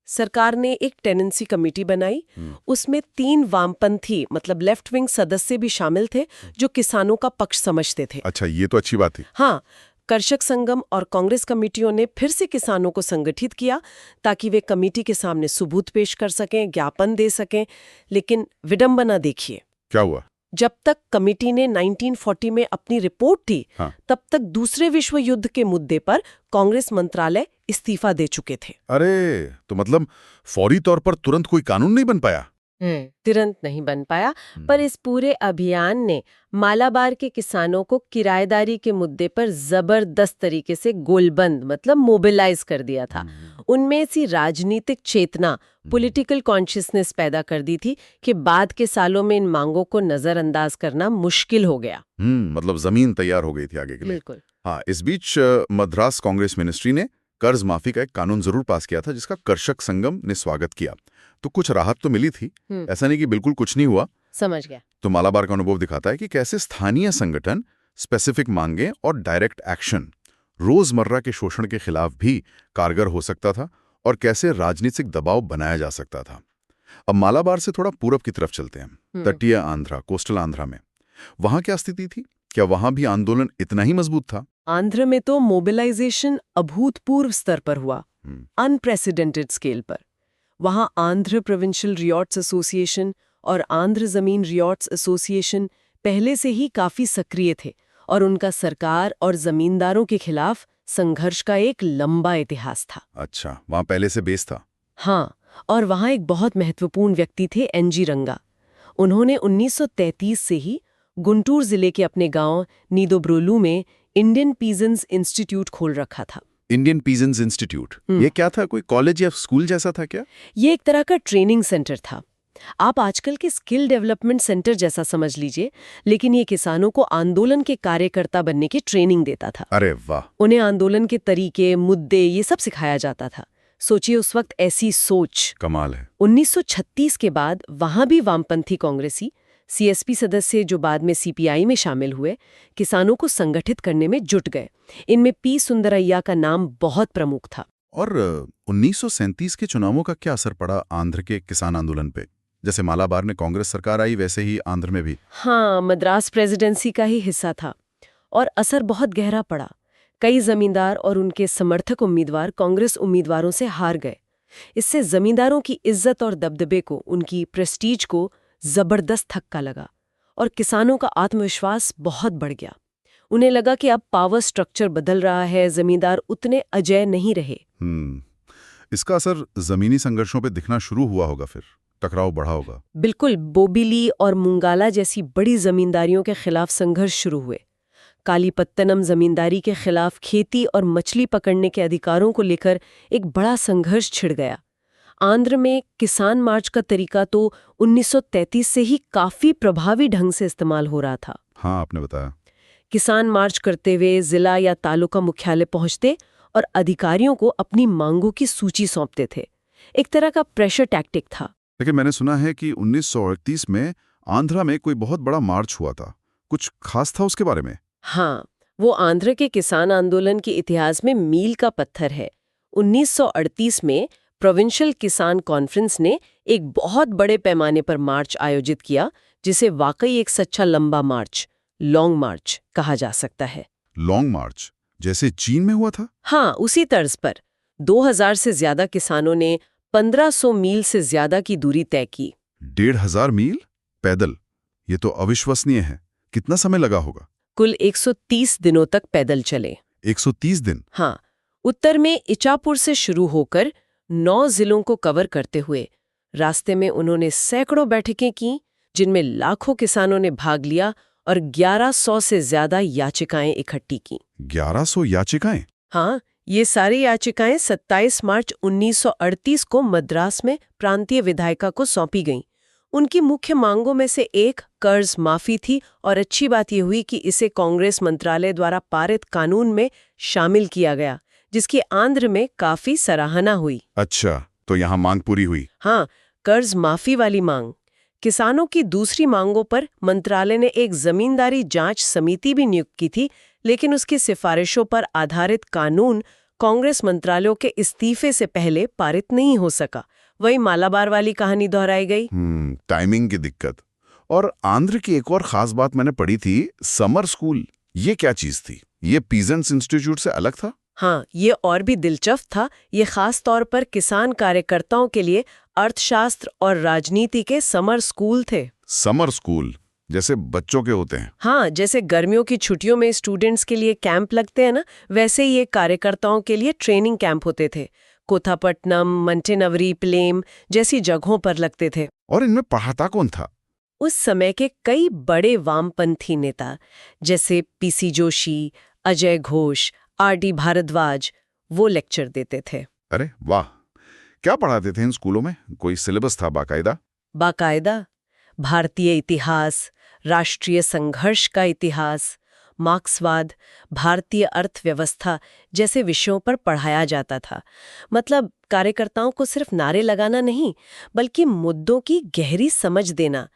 सरकार ने एक टेनेंसी कमेटी बनाई। उसमें 3 वामपंथी मतलब लेफ्ट विंग सदस्य भी शामिल थे, जो किसानों का पक्ष समझते थे। अच्छा, ये तो अच्छी बात थी। हाँ, कर्षक संगम और कांग्रेस कमेटियों ने फिर से किसानों को संगठित किया ताकि वे कमेटी के सामने सबूत पेश कर सकें, ज्ञापन दे सकें। लेकिन विडंबना देखिए, क्या हुआ? जब तक कमेटी ने 1940 में अपनी रिपोर्ट दी, तब तक दूसरे विश्व युद्ध के मुद्दे पर कांग्रेस मंत्रालय इस्तीफा दे चुके थे। अरे, तो मतलब फौरी तौर पर तुरंत कोई कानून नहीं बन पाया? तुरंत नहीं बन पाया, पर इस पूरे अभियान ने मालाबार के किसानों को किराएदारी के मुद्दे पर जबरदस्त तरीके से गोलबंद मतलब मोबिलाइज कर दिया था। उनमें ऐसी राजनीतिक चेतना, पॉलिटिकल कॉन्शियसनेस पैदा कर दी थी कि बाद के सालों में इन मांगों को नजरअंदाज करना मुश्किल हो गया। मतलब जमीन तैयार हो गई थी आगे के लिए। बिल्कुल। हाँ, इस बीच मद्रास कांग्रेस मिनिस्ट्री ने कर्ज माफी का एक कानून जरूर पास किया था, जिसका कर्षक संगम ने स्वागत किया। तो कुछ राहत तो मिली थी, ऐसा नहीं कि बिल्कुल कुछ नहीं हुआ। समझ गया। तो मालाबार का अनुभव दिखाता है कि कैसे स्थानीय संगठन, स्पेसिफिक मांगे और डायरेक्ट एक्शन रोजमर्रा के शोषण के खिलाफ भी कारगर हो सकता था, और कैसे राजनीतिक दबाव बनाया जा सकता था। अब मालाबार से थोड़ा पूरब की तरफ चलते हैं, तटीय आंध्रा, कोस्टल आंध्रा में। वहां क्या स्थिति थी? क्या वहां भी आंदोलन इतना ही मजबूत था? आंध्र में तो मोबिलाइजेशन अभूतपूर्व स्तर पर हुआ, अनप्रेसिडेंटेड स्केल पर। वहां आंध्र प्रोविंशियल रियॉट्स एसोसिएशन और आंध्र जमीन रियॉट्स एसोसिएशन पहले से ही काफी सक्रिय थे, और उनका सरकार और जमींदारों के खिलाफ संघर्ष का एक लंबा इतिहास था। अच्छा, वहां पहले से बेस था। हाँ, और वहां एक बहुत महत्वपूर्ण व्यक्ति थे एनजी रंगा। उन्होंने 1933 से ही गुंटूर जिले के अपने गांव नीदोब्रोलू में इंडियन पीजेंट्स इंस्टीट्यूट खोल रखा था। इंडियन पीजेंट्स इंस्टीट्यूट, ये क्या था? कोई कॉलेज या स्कूल जैसा था क्या? ये एक तरह का ट्रेनिंग सेंटर था। आप आजकल के स्किल डेवलपमेंट सेंटर जैसा समझ लीजिए, लेकिन ये किसानों को आंदोलन के कार्यकर्ता बनने की ट्रेनिंग देता था। अरे वाह! उन्हें आंदोलन के तरीके, मुद्दे, ये सब सिखाया जाता था। सोचिए उस वक्त ऐसी सोच। कमाल है। 1936 के बाद वहां भी वामपंथी कांग्रेसी, सीएसपी सदस्य जो बाद में सीपीआई में शामिल हुए, किसानों को संगठित करने में जुट गए। इनमें पी सुंदरैया का नाम बहुत प्रमुख था। और 1937 के चुनावों का क्या असर पड़ा आंध्र के किसान आंदोलन पे? जैसे मालाबार में कांग्रेस सरकार आई, वैसे ही आंध्र में भी। हाँ, मद्रास प्रेसिडेंसी का ही हिस्सा था, और असर बहुत गहरा पड़ा। कई जमींदार और उनके समर्थक उम्मीदवार कांग्रेस उम्मीदवारों से हार गए। इससे जमींदारों की इज्जत और दबदबे को, उनकी प्रेस्टीज को जबरदस्त धक्का लगा, और किसानों का आत्मविश्वास बहुत बढ़ गया। उन्हें लगा कि अब पावर स्ट्रक्चर बदल रहा है, जमींदार उतने अजेय नहीं रहे। इसका असर जमीनी संघर्षों पे दिखना शुरू हुआ होगा, फिर टकराव बढ़ा होगा। बिल्कुल, बोबिली और मुंगाला जैसी बड़ी जमींदारियों के खिलाफ संघर्ष शुरू हुए। कालीपत्तनम जमींदारी के खिलाफ खेती और मछली पकड़ने के अधिकारों को लेकर एक बड़ा संघर्ष छिड़ गया। आंध्र में किसान मार्च का तरीका तो 1933 से ही काफी प्रभावी ढंग से इस्तेमाल हो रहा था। हाँ, आपने बताया। किसान मार्च करते हुए जिला या तालुका मुख्यालय पहुंचते और अधिकारियों को अपनी मांगों की सूची सौंपते थे। एक तरह का प्रेशर टैक्टिक था। लेकिन मैंने सुना है कि 1938 में आंध्रा में कोई बहुत बड़ा मार्च हुआ था। कुछ खास था उसके बारे में? हाँ, वो आंध्र के किसान आंदोलन के इतिहास में मील का पत्थर है। 1938 में प्रोविंशियल किसान कॉन्फ्रेंस ने एक बहुत बड़े पैमाने पर मार्च आयोजित किया, जिसे वाकई एक सच्चा लंबा मार्च, लॉन्ग मार्च कहा जा सकता है। लॉन्ग मार्च जैसे चीन में हुआ था? हाँ, उसी तर्ज पर 2000 से ज्यादा किसानों ने 1500 मील से ज्यादा की दूरी तय की। 1500 मील पैदल? ये तो अविश्वसनीय है। कितना समय लगा होगा? कुल 130 दिनों तक पैदल चले। 130 दिन? हाँ, उत्तर में इचापुर से शुरू होकर 9 जिलों को कवर करते हुए रास्ते में उन्होंने सैकड़ों बैठकें की, जिनमें लाखों किसानों ने भाग लिया और 1100 से ज्यादा याचिकाएं इकट्ठी की। 1100 याचिकाएं? हाँ, ये सारी याचिकाएं 27 मार्च 1938 को मद्रास में प्रांतीय विधायिका को सौंपी गईं। उनकी मुख्य मांगों में से एक कर्ज माफी थी, और अच्छी बात यह हुई कि इसे कांग्रेस मंत्रालय द्वारा पारित कानून में शामिल किया गया, जिसकी आंध्र में काफी सराहना हुई। अच्छा, तो यहाँ मांग पूरी हुई? हाँ, कर्ज माफी वाली मांग। किसानों की दूसरी मांगों पर मंत्रालय ने एक जमींदारी जांच समिति भी नियुक्त की थी, लेकिन उसकी सिफारिशों पर आधारित कानून कांग्रेस मंत्रालयों के इस्तीफे से पहले पारित नहीं हो सका। वही मालाबार वाली कहानी दोहराई गई। टाइमिंग की दिक्कत। और आंध्र की एक और खास बात मैंने पढ़ी थी, समर स्कूल। ये क्या चीज थी? ये पीजेंट्स इंस्टीट्यूट से अलग था? हाँ, ये और भी दिलचस्प था। ये खास तौर पर किसान कार्यकर्ताओं के लिए अर्थशास्त्र और राजनीति के समर स्कूल थे। समर स्कूल जैसे बच्चों के होते हैं? हाँ, जैसे गर्मियों की छुट्टियों में स्टूडेंट्स के लिए कैंप लगते हैं ना, वैसे ही ये कार्यकर्ताओं के लिए ट्रेनिंग कैंप होते थे। कोथापट्टनम, मंटेनवरी, प्लेम जैसी जगहों पर लगते थे। और इनमें पढ़ाता कौन था? उस समय के कई बड़े वामपंथी नेता, जैसे पीसी जोशी, अजय घोष, आर.डी. भारद्वाज, वो लेक्चर देते थे। अरे वाह! क्या पढ़ाते थे इन स्कूलों में? कोई सिलेबस था बाकायदा? बाकायदा भारतीय इतिहास, राष्ट्रीय संघर्ष का इतिहास, मार्क्सवाद, भारतीय अर्थव्यवस्था जैसे विषयों पर पढ़ाया जाता था। मतलब कार्यकर्ताओं को सिर्फ नारे लगाना नहीं, बल्कि मुद्दों की गहरी समझ देना,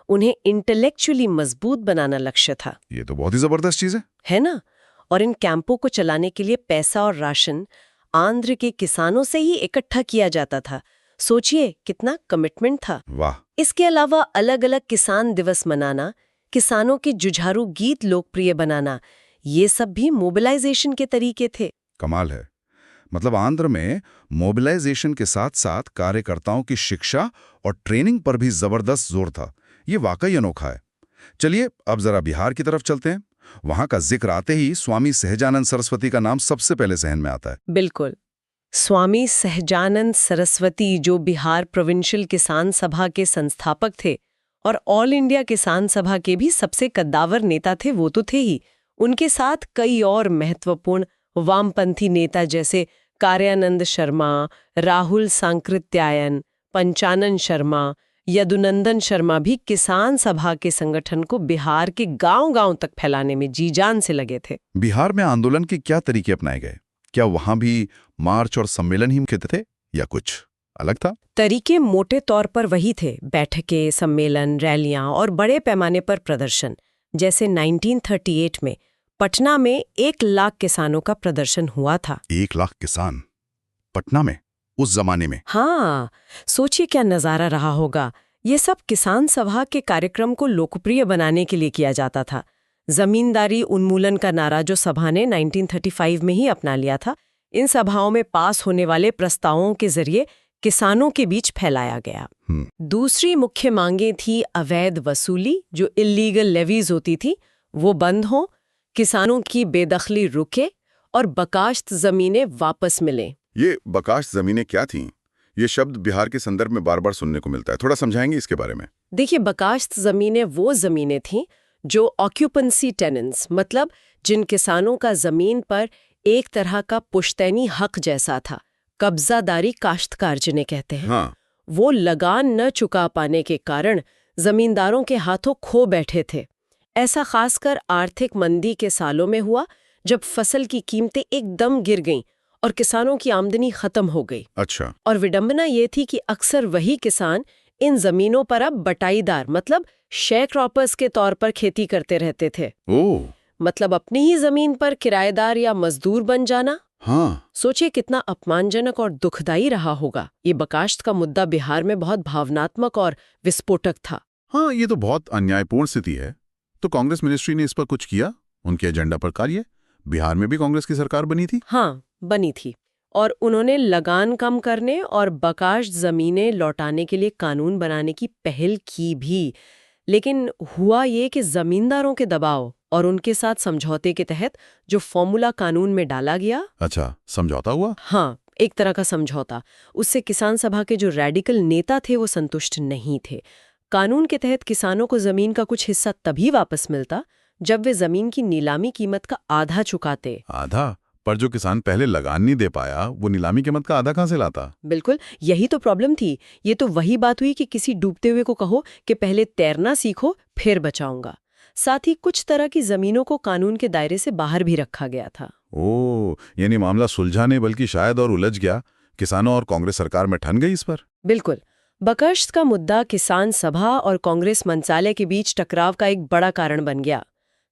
उन्हें इंटेलेक्चुअली मजबूत बनाना लक्ष्य था। ये तो बहुत ही जबरदस्त चीज है ना? और इन कैंपों को चलाने के लिए पैसा और राशन आंध्र के किसानों से ही इकट्ठा किया जाता था। सोचिए कितना कमिटमेंट था। वाह! इसके अलावा अलग अलग किसान दिवस मनाना, किसानों के जुझारू गीत लोकप्रिय बनाना, ये सब भी मोबिलाइजेशन के तरीके थे। कमाल है। मतलब आंध्र में मोबिलाइजेशन के साथ साथ कार्यकर्ताओं की शिक्षा और ट्रेनिंग पर भी जबरदस्त जोर था। ये वाकई अनोखा है। चलिए अब जरा बिहार की तरफ चलते हैं। वहां का जिक्र आते ही स्वामी सहजानंद सरस्वती का नाम सबसे पहले जहन में आता है। बिल्कुल, स्वामी सहजानंद सरस्वती, जो बिहार प्रोविंशियल किसान सभा के संस्थापक थे और ऑल इंडिया किसान सभा के भी सबसे कद्दावर नेता थे, वो तो थे ही। उनके साथ कई और महत्वपूर्ण वामपंथी नेता जैसे कार्यानंद शर्मा, राहुल सांकृत्यायन, पंचानन शर्मा, यदुनंदन शर्मा भी किसान सभा के संगठन को बिहार के गांव-गांव तक फैलाने में जी जान से लगे थे। बिहार में आंदोलन के क्या तरीके अपनाए गए? क्या वहां भी मार्च और सम्मेलन ही मुख्य थे या कुछ अलग था? तरीके मोटे तौर पर वही थे। बैठकें, सम्मेलन, रैलियां और बड़े पैमाने पर प्रदर्शन। जैसे 1938 में पटना में 1 लाख किसानों का प्रदर्शन हुआ था। 1 लाख किसान पटना में उस जमाने में? हाँ, सोचिए क्या नजारा रहा होगा। ये सब किसान सभा के कार्यक्रम को लोकप्रिय बनाने के लिए किया जाता था। जमींदारी उन्मूलन का नारा जो सभा ने 1935 में ही अपना लिया था, इन सभाओं में पास होने वाले प्रस्तावों के जरिए किसानों के बीच फैलाया गया। दूसरी मुख्य मांगें थी अवैध वसूली, जो इलीगल लेवीज होती थी, वो बंद हो, किसानों की बेदखली रुके और बकाश्त जमीनें वापस मिलें। ये बकाश्त जमीनें क्या थीं? ये शब्द बिहार के संदर्भ में बार बार सुनने को मिलता है, थोड़ा समझाएंगे इसके बारे में? देखिए, बकाश्त जमीनें वो जमीनें थीं जो ऑक्यूपेंसी टेनेंट्स, मतलब जिन किसानों का जमीन पर एक तरह का पुश्तैनी हक जैसा था, कब्जादारी काश्तकार जिन्हें कहते हैं, हाँ। वो लगान न चुका पाने के कारण जमींदारों के हाथों खो बैठे थे। ऐसा खासकर आर्थिक मंदी के सालों में हुआ, जब फसल की कीमतें एकदम गिर गईं और किसानों की आमदनी खत्म हो गई। अच्छा। और विडंबना ये थी कि अक्सर वही किसान इन जमीनों पर अब बटाईदार, मतलब शेयर क्रॉपर्स के तौर पर खेती करते रहते थे। ओह। मतलब अपनी ही जमीन पर किराएदार या मजदूर बन जाना। हाँ। सोचिए कितना अपमानजनक और दुखदाई रहा होगा। ये बकाश्त का मुद्दा बिहार में बहुत भावनात्मक और विस्फोटक था। हाँ, ये तो बहुत अन्यायपूर्ण स्थिति है। तो कांग्रेस मिनिस्ट्री ने इस पर कुछ किया? उनके एजेंडा पर कार्य? बिहार में भी कांग्रेस की सरकार बनी थी? हाँ, बनी थी। और उन्होंने लगान कम करने और बकाश्त जमीनें लौटाने के लिए कानून बनाने की पहल की भी। लेकिन हुआ ये कि जमींदारों के दबाव और उनके साथ समझौते के तहत जो फॉर्मूला कानून में डाला गया। अच्छा, समझौता हुआ? हाँ, एक तरह का समझौता। उससे किसान सभा के जो रेडिकल नेता थे वो संतुष्ट नहीं थे। कानून के तहत किसानों को जमीन का कुछ हिस्सा तभी वापस मिलता जब वे जमीन की नीलामी कीमत का आधा चुकाते। आधा? पर जो किसान पहले लगान नहीं दे पाया, वो नीलामी कीमत का आधा कहां से लाता? बिल्कुल, यही तो प्रॉब्लम थी। ये तो वही बात हुई कि किसी डूबते हुए को कहो कि पहले तैरना सीखो फिर बचाऊंगा। साथ ही कुछ तरह की जमीनों को कानून के दायरे से बाहर भी रखा गया था। ओह, यानी मामला सुलझा नहीं बल्कि शायद और उलझ गया। किसानों और कांग्रेस सरकार में ठन गई इस पर। बिल्कुल, बकाश्त का मुद्दा किसान सभा और कांग्रेस मंत्रालय के बीच टकराव का एक बड़ा कारण बन गया।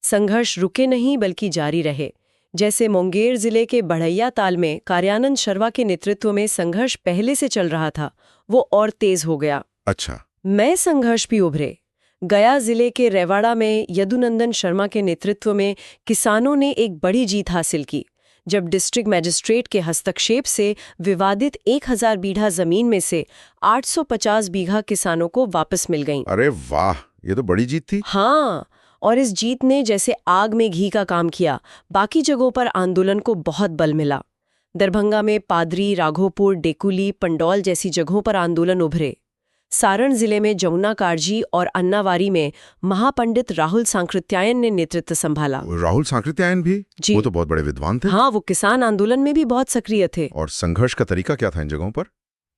संघर्ष रुके नहीं बल्कि जारी रहे। जैसे मुंगेर जिले के बढ़ैया ताल में कार्यानंद शर्मा के नेतृत्व में संघर्ष पहले से चल रहा था, वो और तेज हो गया। अच्छा। नए संघर्ष भी उभरे। गया जिले के रेवाड़ा में यदुनंदन शर्मा के नेतृत्व में किसानों ने एक बड़ी जीत हासिल की, जब डिस्ट्रिक्ट मजिस्ट्रेट के हस्तक्षेप से विवादित 1000 बीघा जमीन में से 850 बीघा किसानों को वापस मिल गईं। अरे वाह, ये तो बड़ी जीत थी। हाँ, और इस जीत ने जैसे आग में घी का काम किया। बाकी जगहों पर आंदोलन को बहुत बल मिला। दरभंगा में पादरी, राघोपुर, डेकुली, पंडौल जैसी जगहों पर आंदोलन उभरे। सारण जिले में जमुना काजी और अन्नावारी में महापंडित राहुल सांकृत्यायन ने नेतृत्व संभाला। राहुल सांकृत्यायन भी? जी। वो तो बहुत बड़े विद्वान थे। हाँ, वो किसान आंदोलन में भी बहुत सक्रिय थे। और संघर्ष का तरीका क्या था इन जगहों पर?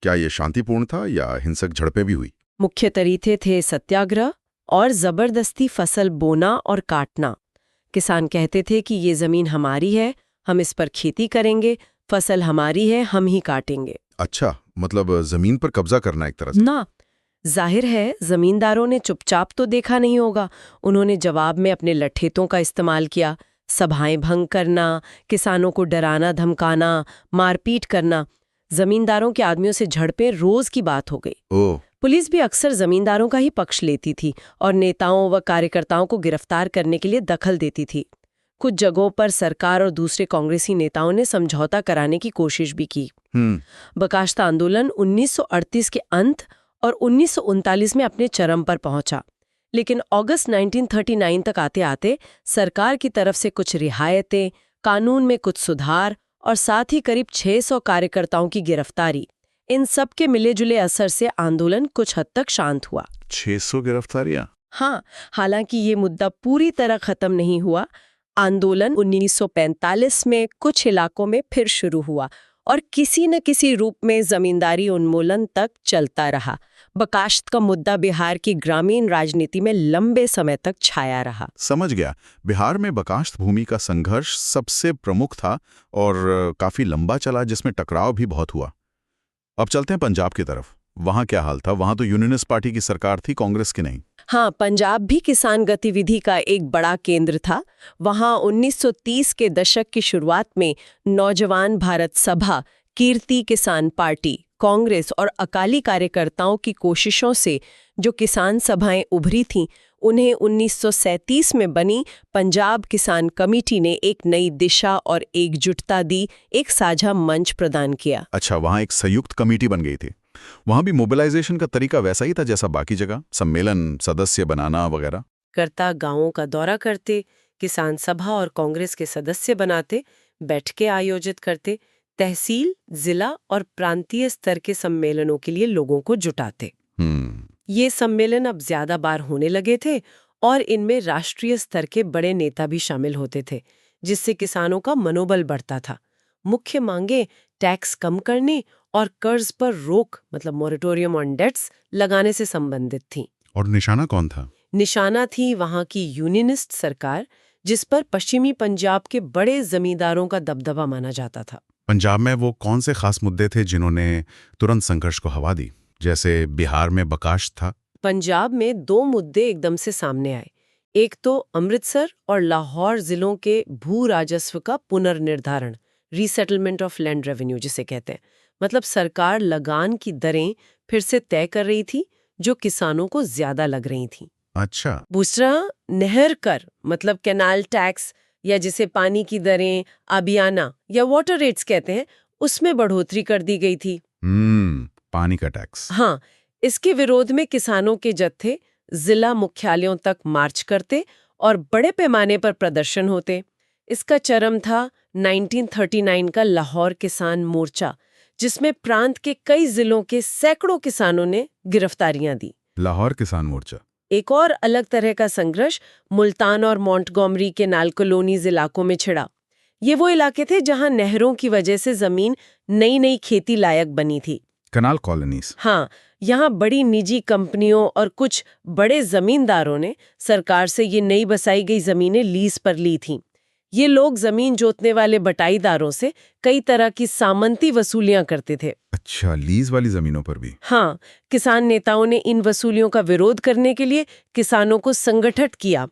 क्या ये शांतिपूर्ण था या हिंसक झड़पें भी हुई? मुख्य तरीके थे सत्याग्रह और जबरदस्ती फसल बोना और काटना। किसान कहते थे कि ये जमीन हमारी है, हम इस पर खेती करेंगे, फसल हमारी है, हम ही काटेंगे। अच्छा, मतलब जमीन पर कब्जा करना एक तरह से। ना, जाहिर है जमींदारों ने चुपचाप तो देखा नहीं होगा। उन्होंने जवाब में अपने लठेतों का इस्तेमाल किया। सभाएं भंग करना, किसानों को डराना धमकाना, मारपीट करना। जमींदारों के आदमियों से झड़पें रोज की बात हो गई। ओह। पुलिस भी अक्सर जमींदारों का ही पक्ष लेती थी और नेताओं व कार्यकर्ताओं को गिरफ्तार करने के लिए दखल देती थी। कुछ जगहों पर सरकार और दूसरे कांग्रेसी नेताओं ने समझौता कराने की कोशिश भी की। बकाश्त आंदोलन 1938 के अंत और 1939 में अपने चरम पर पहुंचा। लेकिन अगस्त 1939 तक आते आते सरकार की तरफ से कुछ रियायतें, कानून में कुछ सुधार और साथ ही करीब 600 कार्यकर्ताओं की गिरफ्तारी, इन सब के मिले जुले असर से आंदोलन कुछ हद तक शांत हुआ। 600 गिरफ्तारियां? हाँ, हालांकि ये मुद्दा पूरी तरह खत्म नहीं हुआ। आंदोलन 1945 में कुछ इलाकों में फिर शुरू हुआ और किसी न किसी रूप में जमींदारी उन्मूलन तक चलता रहा। बकाश्त का मुद्दा बिहार की ग्रामीण राजनीति में लंबे समय तक छाया रहा। समझ गया। बिहार में बकाश्त भूमि का संघर्ष सबसे प्रमुख था और काफी लंबा चला, जिसमें टकराव भी बहुत हुआ। अब चलते हैं पंजाब की तरफ। वहां क्या हाल था? वहां तो यूनियनिस्ट पार्टी की सरकार थी, कांग्रेस की नहीं। हाँ, पंजाब भी किसान गतिविधि का एक बड़ा केंद्र था। वहां 1930 के दशक की शुरुआत में नौजवान भारत सभा, कीर्ति किसान पार्टी, कांग्रेस और अकाली कार्यकर्ताओं की कोशिशों से जो किसान सभाएं उभरी थीं, उन्हें 1937 में बनी पंजाब किसान कमेटी ने एक नई दिशा और एकजुटता दी, एक साझा मंच प्रदान किया। अच्छा, वहां एक संयुक्त कमेटी बन गई थी। वहां भी मोबिलाइजेशन का तरीका वैसा ही था जैसा बाकी जगह, सम्मेलन, सदस्य बनाना वगैरह। करता गांवों का दौरा करते, किसान सभा और कांग्रेस के सदस्य बनाते, बैठकें आयोजित करते, तहसील, जिला और प्रांतीय स्तर के सम्मेलनों के लिए लोगों को जुटाते। ये सम्मेलन अब ज्यादा बार होने लगे थे और इनमें राष्ट्रीय स्तर के बड़े नेता भी शामिल होते थे, जिससे किसानों का मनोबल बढ़ता था। मुख्य मांगे टैक्स कम करने और कर्ज पर रोक मतलब मोरेटोरियम ऑन डेट्स लगाने से संबंधित थीं। और निशाना कौन था? निशाना थी वहां की यूनियनिस्ट सरकार, जिस पर पश्चिमी पंजाब के बड़े जमींदारों का दबदबा माना जाता था। पंजाब में वो कौन से खास मुद्दे थे जिन्होंने तुरंत संघर्ष को हवा दी? जैसे बिहार में बकाश था। पंजाब में 2 मुद्दे एकदम से सामने आए। एक तो अमृतसर और लाहौर जिलों के भू राजस्व का पुनर्निर्धारण, रीसेटलमेंट ऑफ लैंड रेवेन्यू जिसे कहते हैं। मतलब सरकार लगान की दरें फिर से तय कर रही थी जो किसानों को ज्यादा लग रही थी। अच्छा। दूसरा नहर कर मतलब कैनाल टैक्स या जिसे पानी की दरें, आबियाना या वाटर रेट्स कहते हैं, उसमें बढ़ोतरी कर दी गई थी। पानी का टैक्स। हाँ, इसके विरोध में किसानों के जत्थे जिला मुख्यालयों तक मार्च करते और बड़े पैमाने पर प्रदर्शन होते। इसका चरम था 1939 का लाहौर किसान मोर्चा, जिसमें प्रांत के कई जिलों के सैकड़ों किसानों ने गिरफ्तारियां दी। लाहौर किसान मोर्चा। एक और अलग तरह का संघर्ष मुल्तान और मॉन्टगोमरी के नाल कॉलोनीज इलाकों में छिड़ा। ये वो इलाके थे जहां नहरों की वजह से जमीन नई खेती लायक बनी थी। कनाल कॉलोनीज। हाँ, यहाँ बड़ी निजी कंपनियों और कुछ बड़े जमींदारों ने सरकार से ये नई बसाई गई जमीनें लीज पर ली थीं। ये लोग जमीन जोतने वाले बटाईदारों से कई तरह की सामंती वसूलियां करते थे। अच्छा, लीज वाली जमीनों पर भी? हाँ, किसान नेताओं ने इन वसूलियों का विरोध करने के लिए किसानों को संगठित किया,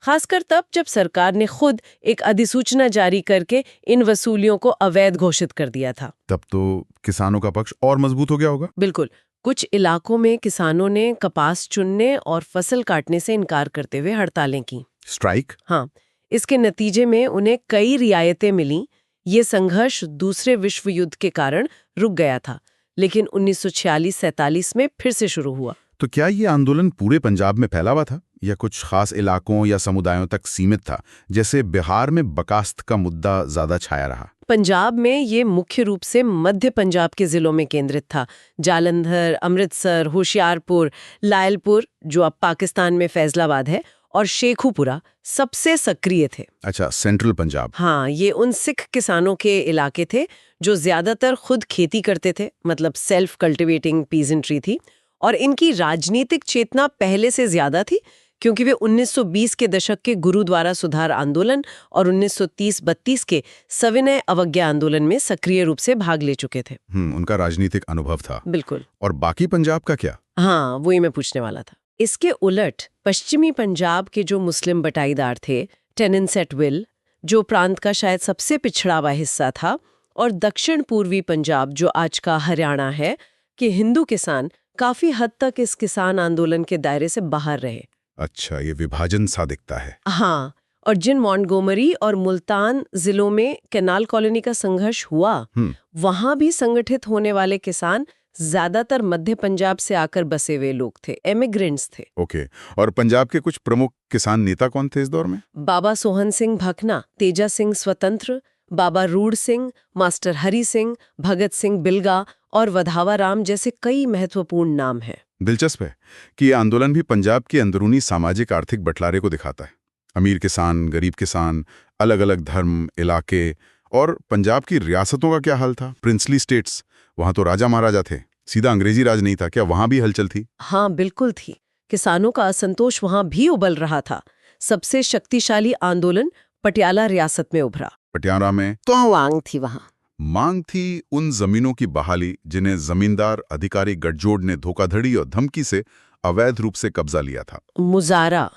खासकर तब जब सरकार ने खुद एक अधिसूचना जारी करके इन वसूलियों को अवैध घोषित कर दिया था। तब तो किसानों का पक्ष और मजबूत हो गया होगा। बिल्कुल। कुछ इलाकों में किसानों ने कपास चुनने और फसल काटने से इनकार करते हुए हड़तालें की। स्ट्राइक? हाँ, इसके नतीजे में उन्हें कई रियायतें मिलीं। ये संघर्ष दूसरे विश्व युद्ध के कारण रुक गया था, लेकिन 1946-47 में फिर से शुरू हुआ। तो क्या ये आंदोलन पूरे पंजाब में फैला हुआ था या कुछ खास इलाकों या समुदायों तक सीमित था? जैसे बिहार में बकास्त का मुद्दा ज्यादा छाया रहा। पंजाब में ये मुख्य रूप से मध्य पंजाब के जिलों में केंद्रित था। जालंधर, अमृतसर, होशियारपुर, लायलपुर जो अब पाकिस्तान में फैजलाबाद है, और शेखुपुरा सबसे सक्रिय थे। अच्छा, सेंट्रल पंजाब। हाँ, ये उन सिख किसानों के इलाके थे जो ज्यादातर खुद खेती करते थे, मतलब सेल्फ कल्टिवेटिंग पीजेंट्री थी, और इनकी राजनीतिक चेतना पहले से ज्यादा थी क्योंकि वे 1920 के दशक के गुरुद्वारा सुधार आंदोलन और 1930-32 के सविनय अवज्ञा आंदोलन में सक्रिय रूप से भाग ले चुके थे। उनका राजनीतिक अनुभव था। बिल्कुल। और बाकी पंजाब का क्या? हाँ, वही मैं पूछने वाला था। इसके उलट पश्चिमी पंजाब के जो मुस्लिम बटाईदार थे, टेनेंट्स एट विल, जो प्रांत का शायद सबसे पिछड़ा हुआ हिस्सा था, और दक्षिण पूर्वी पंजाब जो आज का हरियाणा है, कि हिंदू किसान काफी हद तक इस किसान आंदोलन के दायरे से बाहर रहे। अच्छा, ये विभाजन सा दिखता है। हाँ, और जिन मॉन्टगोमरी और मुल्तान जिलों में कैनाल कॉलोनी का संघर्ष हुआ, वहां भी संगठित होने वाले किसान ज्यादातर मध्य पंजाब से आकर बसे हुए लोग थे, एमिग्रेंट्स थे। ओके। और पंजाब के कुछ प्रमुख किसान नेता कौन थे इस दौर में? बाबा सोहन सिंह भकना, तेजा सिंह स्वतंत्र, बाबा रूड सिंह, मास्टर हरि सिंह, भगत सिंह बिलगा और वधावा राम जैसे कई महत्वपूर्ण नाम हैं। दिलचस्प है कि ये आंदोलन भी पंजाब की अंदरूनी सामाजिक आर्थिक बंटवारे को दिखाता है। अमीर किसान, गरीब किसान, अलग अलग धर्म, इलाके। और पंजाब की रियासतों का क्या हाल था? प्रिंसली स्टेट्स, वहां तो राजा महाराजा थे, सीधा अंग्रेजी राज नहीं था। क्या वहां भी हलचल थी? हाँ, बिल्कुल थी। किसानों का असंतोष वहां भी उबल रहा था। सबसे शक्तिशाली आंदोलन पटियाला रियासत में उभरा। पटियाला में तो मांग थी वहां। मांग थी उन जमीनों की बहाली जिन्हें जमींदार अधिकारी गठजोड़ ने धोखाधड़ी और धमकी से अवैध रूप से कब्जा लिया था। मुजारा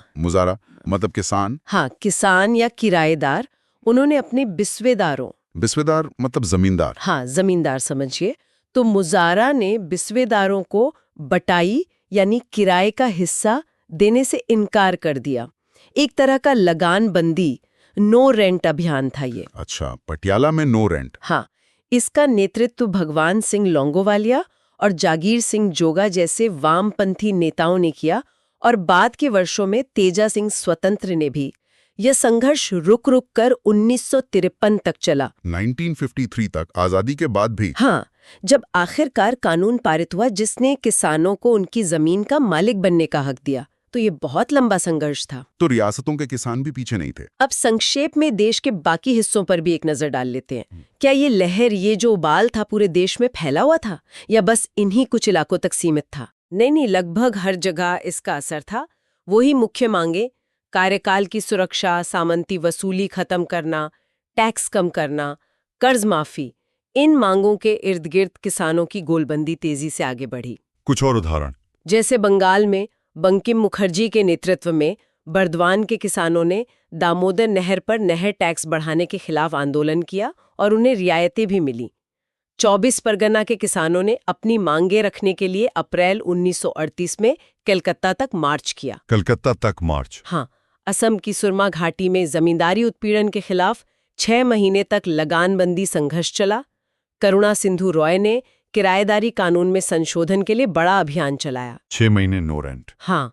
मतलब किसान। हाँ, किसान या किराएदार। उन्होंने अपने बिस्वेदार मतलब जमींदार। हाँ, जमींदार समझिए। तो मुजारा ने बिस्वेदारों को बटाई यानी किराए का हिस्सा देने से इनकार कर दिया। एक तरह का लगान बंदी, नो रेंट अभियान था ये। अच्छा, पटियाला में नो रेंट। हाँ, इसका नेतृत्व भगवान सिंह लोंगोवालिया और जागीर सिंह जोगा जैसे वामपंथी नेताओं ने किया, और बाद के वर्षों में तेजा सिंह स्वतंत्र ने भी। यह संघर्ष रुक रुक कर 1953 तक चला। 1953 तक, आजादी के बाद भी? हाँ, जब आखिरकार कानून पारित हुआ जिसने किसानों को उनकी जमीन का मालिक बनने का हक दिया। तो ये बहुत लंबा संघर्ष था। तो रियासतों के किसान भी पीछे नहीं थे। अब संक्षेप में देश के बाकी हिस्सों पर भी एक नजर डाल लेते हैं। क्या ये लहर, ये जो उबाल था, पूरे देश में फैला हुआ था या बस इन्हीं कुछ इलाकों तक सीमित था? नहीं, लगभग हर जगह इसका असर था। वही मुख्य मांगे, कार्यकाल की सुरक्षा, सामंती वसूली खत्म करना, टैक्स कम करना, कर्ज माफी, इन मांगों के इर्द गिर्द किसानों की गोलबंदी तेजी से आगे बढ़ी। कुछ और उदाहरण? जैसे बंगाल में बंकिम मुखर्जी के नेतृत्व में बर्दवान के किसानों ने दामोदर नहर पर नहर टैक्स बढ़ाने के खिलाफ आंदोलन किया और उन्हें रियायतें भी मिली। 24 परगना के किसानों ने अपनी मांगे रखने के लिए अप्रैल 1938 में कलकत्ता तक मार्च किया। कलकत्ता तक मार्च? हाँ। असम की सुरमा घाटी में जमींदारी उत्पीड़न के खिलाफ 6 महीने तक लगानबंदी संघर्ष चला। करुणा सिंधु रॉय ने किराएदारी कानून में संशोधन के लिए बड़ा अभियान चलाया। 6 महीने नो रेंट? हाँ।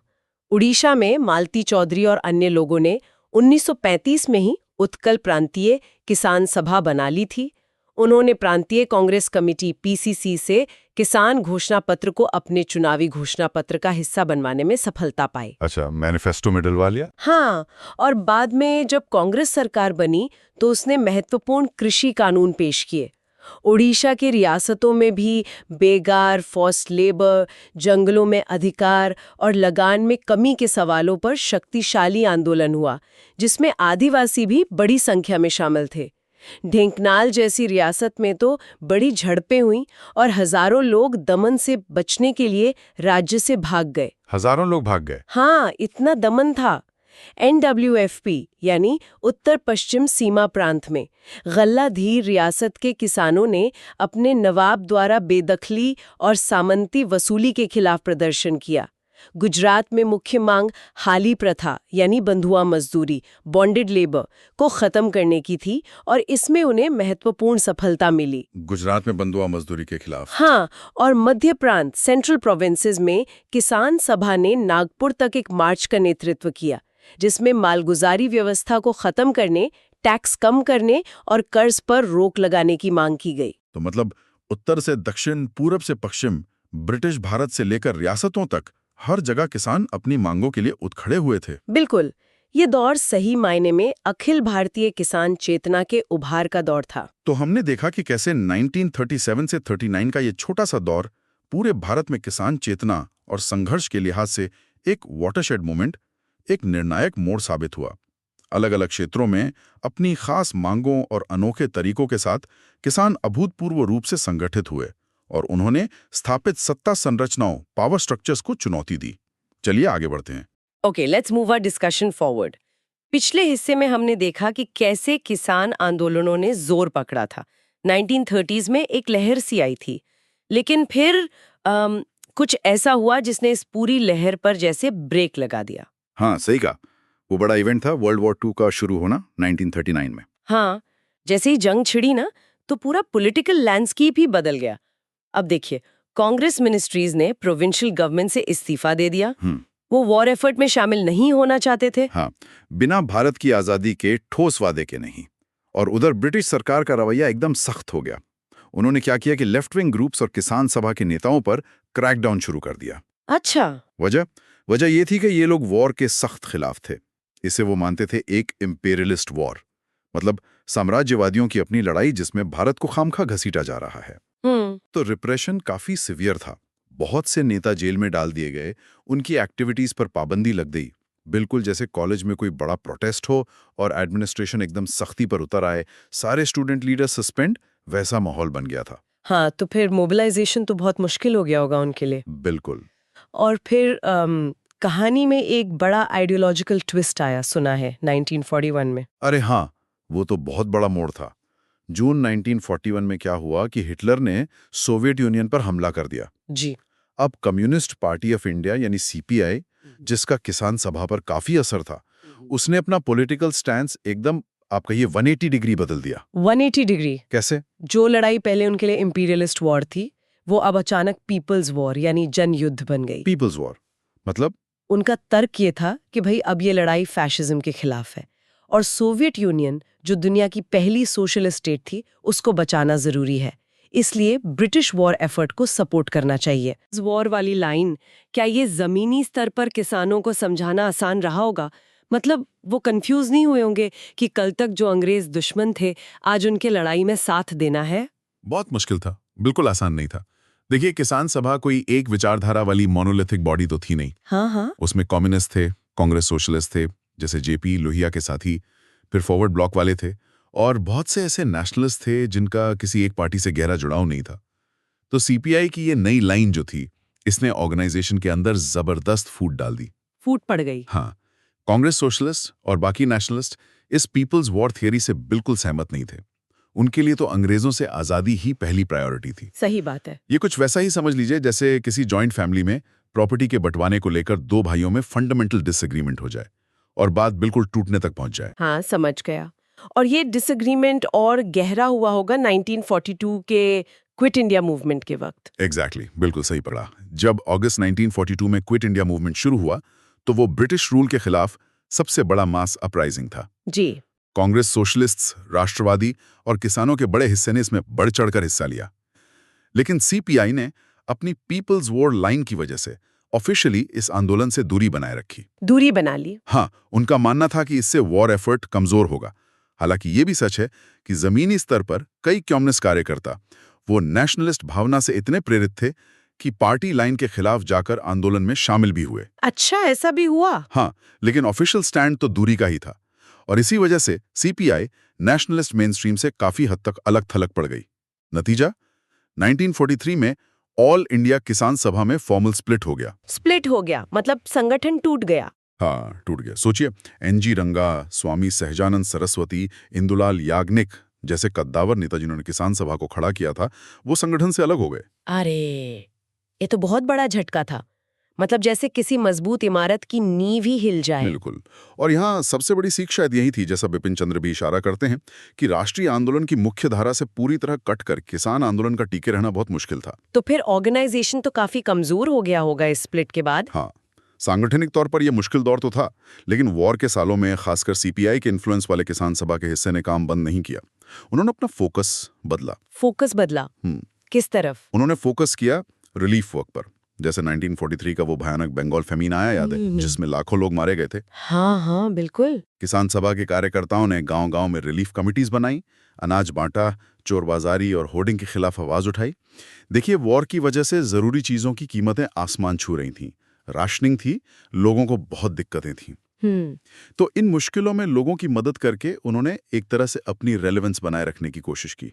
उड़ीसा में मालती चौधरी और अन्य लोगों ने 1935 में ही उत्कल प्रांतीय किसान सभा बना ली थी। उन्होंने प्रांतीय कांग्रेस कमेटी पीसीसी से किसान घोषणा पत्र को अपने चुनावी घोषणा पत्र का हिस्सा बनवाने में सफलता पाई। अच्छा, मैनिफेस्टो में डलवा लिया? हाँ, और बाद में जब कांग्रेस सरकार बनी तो उसने महत्वपूर्ण कृषि कानून पेश किए। ओडिशा के रियासतों में भी बेगार, फोर्स्ड लेबर, जंगलों में अधिकार और लगान में कमी के सवालों पर शक्तिशाली आंदोलन हुआ, जिसमें आदिवासी भी बड़ी संख्या में शामिल थे। ढेंकनाल जैसी रियासत में तो बड़ी झड़पें हुईं और हजारों लोग दमन से बचने के लिए राज्य से भाग गए। हजारों लोग भाग गए? हाँ, इतना दमन था। NWFP यानी उत्तर पश्चिम सीमा प्रांत में गल्लाधीर रियासत के किसानों ने अपने नवाब द्वारा बेदखली और सामंती वसूली के खिलाफ प्रदर्शन किया। गुजरात में मुख्य मांग हाली प्रथा यानी बंधुआ मजदूरी, बॉन्डेड लेबर को खत्म करने की थी और इसमें उन्हें महत्वपूर्ण सफलता मिली। गुजरात में बंधुआ मजदूरी के खिलाफ? हाँ, और मध्य प्रांत सेंट्रल प्रोविंसेस में किसान सभा ने नागपुर तक एक मार्च का नेतृत्व किया, जिसमें मालगुजारी व्यवस्था को खत्म करने, टैक्स कम करने और कर्ज पर रोक लगाने की मांग की गई। तो मतलब उत्तर से दक्षिण, पूरब से पश्चिम, ब्रिटिश भारत से लेकर रियासतों तक हर जगह किसान अपनी मांगों के लिए उठ खड़े हुए थे। बिल्कुल, ये दौर सही मायने में अखिल भारतीय किसान चेतना के उभार का दौर था। तो हमने देखा कि कैसे 1937 से 39 का ये छोटा सा दौर पूरे भारत में किसान चेतना और संघर्ष के लिहाज से एक वाटरशेड मोमेंट, एक निर्णायक मोड़ साबित हुआ। अलग अलग क्षेत्रों में अपनी खास मांगों और अनोखे तरीकों के साथ किसान अभूतपूर्व रूप से संगठित हुए और उन्होंने स्थापित सत्ता संरचनाओं, पावर स्ट्रक्चर्स को चुनौती दी। चलिए आगे बढ़ते हैं। Okay, let's move our discussion forward. पिछले हिस्से में हमने देखा कि कैसे किसान आंदोलनों ने जोर पकड़ा था। 1930s में एक लहर सी आई थी, लेकिन फिर कुछ ऐसा हुआ जिसने इस पूरी लहर पर जैसे ब्रेक लगा दिया। हाँ, सही कहा। वो बड़ा इवेंट था वर्ल्ड वॉर 2 का शुरू होना 1939 में। हाँ, जैसे ही जंग छिड़ी ना, तो पूरा पॉलिटिकल लैंडस्केप ही बदल गया। अब देखिए, कांग्रेस मिनिस्ट्रीज ने प्रोविंशियल गवर्नमेंट से इस्तीफा दे दिया। वो वॉर एफर्ट में शामिल नहीं होना चाहते थे। हाँ, बिना भारत की आजादी के ठोस वादे के नहीं। और उधर ब्रिटिश सरकार का रवैया एकदम सख्त हो गया। उन्होंने क्या किया कि लेफ्ट विंग ग्रुप्स और किसान सभा के नेताओं पर क्रैकडाउन शुरू कर दिया। अच्छा। वजह ये थी कि ये लोग वॉर के सख्त खिलाफ थे। इसे वो मानते थे एक इंपेरियलिस्ट वॉर, मतलब साम्राज्यवादियों की अपनी लड़ाई जिसमें भारत को खामखा घसीटा जा रहा है। तो रिप्रेशन काफी सिवियर था। बहुत से नेता जेल में डाल दिए गए, उनकी एक्टिविटीज पर पाबंदी लग गई, बिल्कुल जैसे कॉलेज में कोई बड़ा प्रोटेस्ट हो और एडमिनिस्ट्रेशन एकदम सख्ती पर उतर आए, सारे स्टूडेंट लीडर सस्पेंड, वैसा माहौल बन गया था। हाँ, तो फिर मोबिलाइजेशन तो बहुत मुश्किल हो गया होगा उनके लिए। बिल्कुल। और फिर कहानी में एक बड़ा आइडियोलॉजिकल ट्विस्ट आया, सुना है, 1941 में। अरे हाँ, वो तो बहुत बड़ा मोड़ था। जून 1941 में क्या हुआ कि हिटलर ने सोवियत यूनियन पर हमला कर दिया। जी। अब कम्युनिस्ट पार्टी ऑफ इंडिया यानी सीपीआई, जिसका किसान सभा पर काफी असर था, उसने अपना पॉलिटिकल स्टैंस एकदम, आप कहिए, 180 डिग्री बदल दिया। 180 डिग्री? कैसे? जो लड़ाई पहले उनके लिए इंपीरियलिस्ट वॉर थी, वो अब अचानक पीपल्स वॉर यानी जन युद्ध बन गई। पीपल्स वॉर मतलब? उनका तर्क ये था कि भाई अब ये लड़ाई फैशिज्म के खिलाफ है और सोवियत यूनियन जो दुनिया की पहली सोशलिस्ट स्टेट थी उसको बचाना जरूरी है। इसलिए ब्रिटिश वॉर एफर्ट को सपोर्ट करना चाहिए। वॉर वाली लाइन, क्या ये जमीनी स्तर पर किसानों को समझाना आसान रहा होगा? मतलब वो कंफ्यूज नहीं हुए होंगे कि कल तक जो अंग्रेज दुश्मन थे आज उनके लड़ाई में साथ देना है? बहुत मुश्किल था, बिल्कुल आसान नहीं था। देखिए, किसान सभा कोई एक विचारधारा वाली मोनोलिथिक बॉडी तो थी नहीं। हाँ, उसमें कम्युनिस्ट थे, कांग्रेस सोशलिस्ट थे जैसे जेपी लोहिया के साथी, फिर फॉरवर्ड ब्लॉक वाले थे, और बहुत से ऐसे नेशनलिस्ट थे जिनका किसी एक पार्टी से गहरा जुड़ाव नहीं था। तो सीपीआई की ये नई लाइन जो थी, इसने ऑर्गेनाइजेशन के अंदर जबरदस्त फूट डाल दी। फूट पड़ गई। हाँ, कांग्रेस सोशलिस्ट और बाकी नेशनलिस्ट इस पीपल्स वॉर थियरी से बिल्कुल सहमत नहीं थे। उनके लिए तो अंग्रेजों से आजादी ही पहली प्रायोरिटी थी। सही बात है। ये कुछ वैसा ही समझ लीजिए जैसे किसी जॉइंट फैमिली में प्रॉपर्टी के बंटवारे को लेकर दो भाइयों में फंडामेंटल डिसएग्रीमेंट हो जाए और बात बिल्कुल टूटने तक पहुंच जाए। हाँ, समझ गया। और ये डिसएग्रीमेंट और गहरा हुआ होगा 1942 के क्विट इंडिया मूवमेंट के वक्त। एग्जैक्टली, बिल्कुल सही पकड़ा। जब अगस्त 1942 में क्विट इंडिया मूवमेंट शुरू हुआ तो वो ब्रिटिश रूल के खिलाफ सबसे बड़ा मास अपराइजिंग था। जी। कांग्रेस, सोशलिस्ट्स, राष्ट्रवादी और किसानों के बड़े हिस्से ने इसमें बढ़ चढ़कर हिस्सा लिया। लेकिन सीपीआई ने अपनी पीपल्स वॉर लाइन की वजह से ऑफिशियली इस आंदोलन से दूरी बनाए रखी। दूरी बना ली। हाँ, उनका मानना था कि इससे वॉर एफर्ट कमजोर होगा। हालांकि ये भी सच है कि जमीनी स्तर पर कई कम्युनिस्ट कार्यकर्ता वो नेशनलिस्ट भावना से इतने प्रेरित थे कि पार्टी लाइन के खिलाफ जाकर आंदोलन में शामिल भी हुए। अच्छा, ऐसा भी हुआ? हाँ, लेकिन ऑफिशियल स्टैंड तो दूरी का ही था, और इसी वजह से सीपीआई नेशनलिस्ट मेनस्ट्रीम से काफी हद तक अलग थलग पड़ गई। नतीजा, 1943 में ऑल इंडिया किसान सभा में फॉर्मल स्प्लिट हो गया। स्प्लिट हो गया मतलब संगठन टूट गया। हाँ, टूट गया। सोचिए, एनजी रंगा, स्वामी सहजानंद सरस्वती, इंदुलाल याग्निक जैसे कद्दावर नेता जिन्होंने किसान सभा को खड़ा किया था, वो संगठन से अलग हो गए। अरे, ये तो बहुत बड़ा झटका था। मतलब जैसे किसी मजबूत इमारत की नींव ही हिल जाए। बिल्कुल। और यहाँ सबसे बड़ी सीख शायद यही थी, जैसा बिपिन चंद्र भी इशारा करते हैं, कि राष्ट्रीय आंदोलन की मुख्य धारा से पूरी तरह कट कर किसान आंदोलन का टिके रहना बहुत मुश्किल था। तो फिर ऑर्गेनाइजेशन तो काफी कमजोर हो गया होगा इस स्प्लिट के बाद। हाँ, सांगठनिक तौर पर यह मुश्किल दौर तो था, लेकिन वॉर के सालों में खासकर सीपीआई के इन्फ्लुएंस वाले किसान सभा के हिस्से ने काम बंद नहीं किया। उन्होंने अपना फोकस बदला। फोकस बदला? किस तरफ? उन्होंने फोकस किया रिलीफ वर्क पर। जैसे 1943 का वो भयानक बंगाल फेमीन आया, याद है, जिसमें लाखों लोग मारे गए थे। हाँ, बिल्कुल। किसान सभा के कार्यकर्ताओं ने गांव-गांव में रिलीफ कमिटीज बनाई, अनाज बांटा, चोरबाजारी और होर्डिंग के खिलाफ आवाज उठाई। देखिए, वॉर की वजह से जरूरी चीजों की कीमतें आसमान छू रही थीं, राशनिंग थी, लोगों को बहुत दिक्कतें थीं। तो इन मुश्किलों में लोगों की मदद करके उन्होंने एक तरह से अपनी रेलेवेंस बनाए रखने की कोशिश की।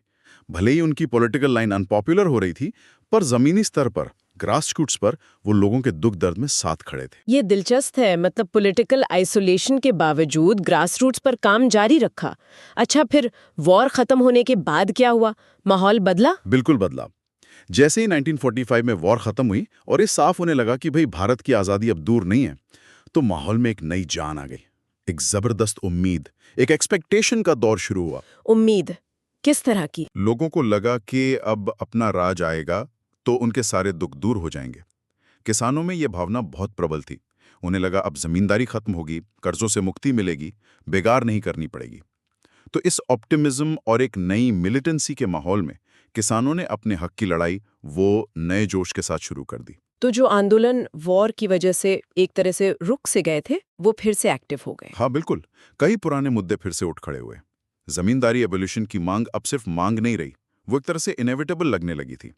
भले ही उनकी पॉलिटिकल लाइन अनपॉपुलर हो रही थी, पर जमीनी स्तर पर, ग्रासरूट्स पर वो लोगों के दुख दर्द में साथ खड़े थे। ये दिलचस्प है, मतलब पॉलिटिकल आइसोलेशन के बावजूद ग्रासरूट्स पर काम जारी रखा। अच्छा, फिर वॉर खत्म होने के बाद क्या हुआ? माहौल बदला? बिल्कुल बदला। जैसे ही 1945 में वॉर खत्म हुई और ये साफ होने लगा कि भाई भारत की आजादी अब दूर नहीं है, तो माहौल में एक नई जान आ गई, एक जबरदस्त उम्मीद, एक एक्सपेक्टेशन का दौर शुरू हुआ। उम्मीद किस तरह की? लोगों को लगा कि अब अपना राज आएगा तो उनके सारे दुख दूर हो जाएंगे। किसानों में यह भावना बहुत प्रबल थी। उन्हें लगा अब जमींदारी खत्म होगी, कर्जों से मुक्ति मिलेगी, बेगार नहीं करनी पड़ेगी। तो इस ऑप्टिमिज्म और एक नई मिलिटेंसी के माहौल में किसानों ने अपने हक की लड़ाई वो नए जोश के साथ शुरू कर दी। तो जो आंदोलन वॉर की वजह से एक तरह से रुक से गए थे, वो फिर से एक्टिव हो गए। हाँ, बिल्कुल। कई पुराने मुद्दे फिर से उठ खड़े हुए। जमींदारी एबोल्यूशन की मांग अब सिर्फ मांग नहीं रही, वो एक तरह से इनेविटेबल लगने लगी थी।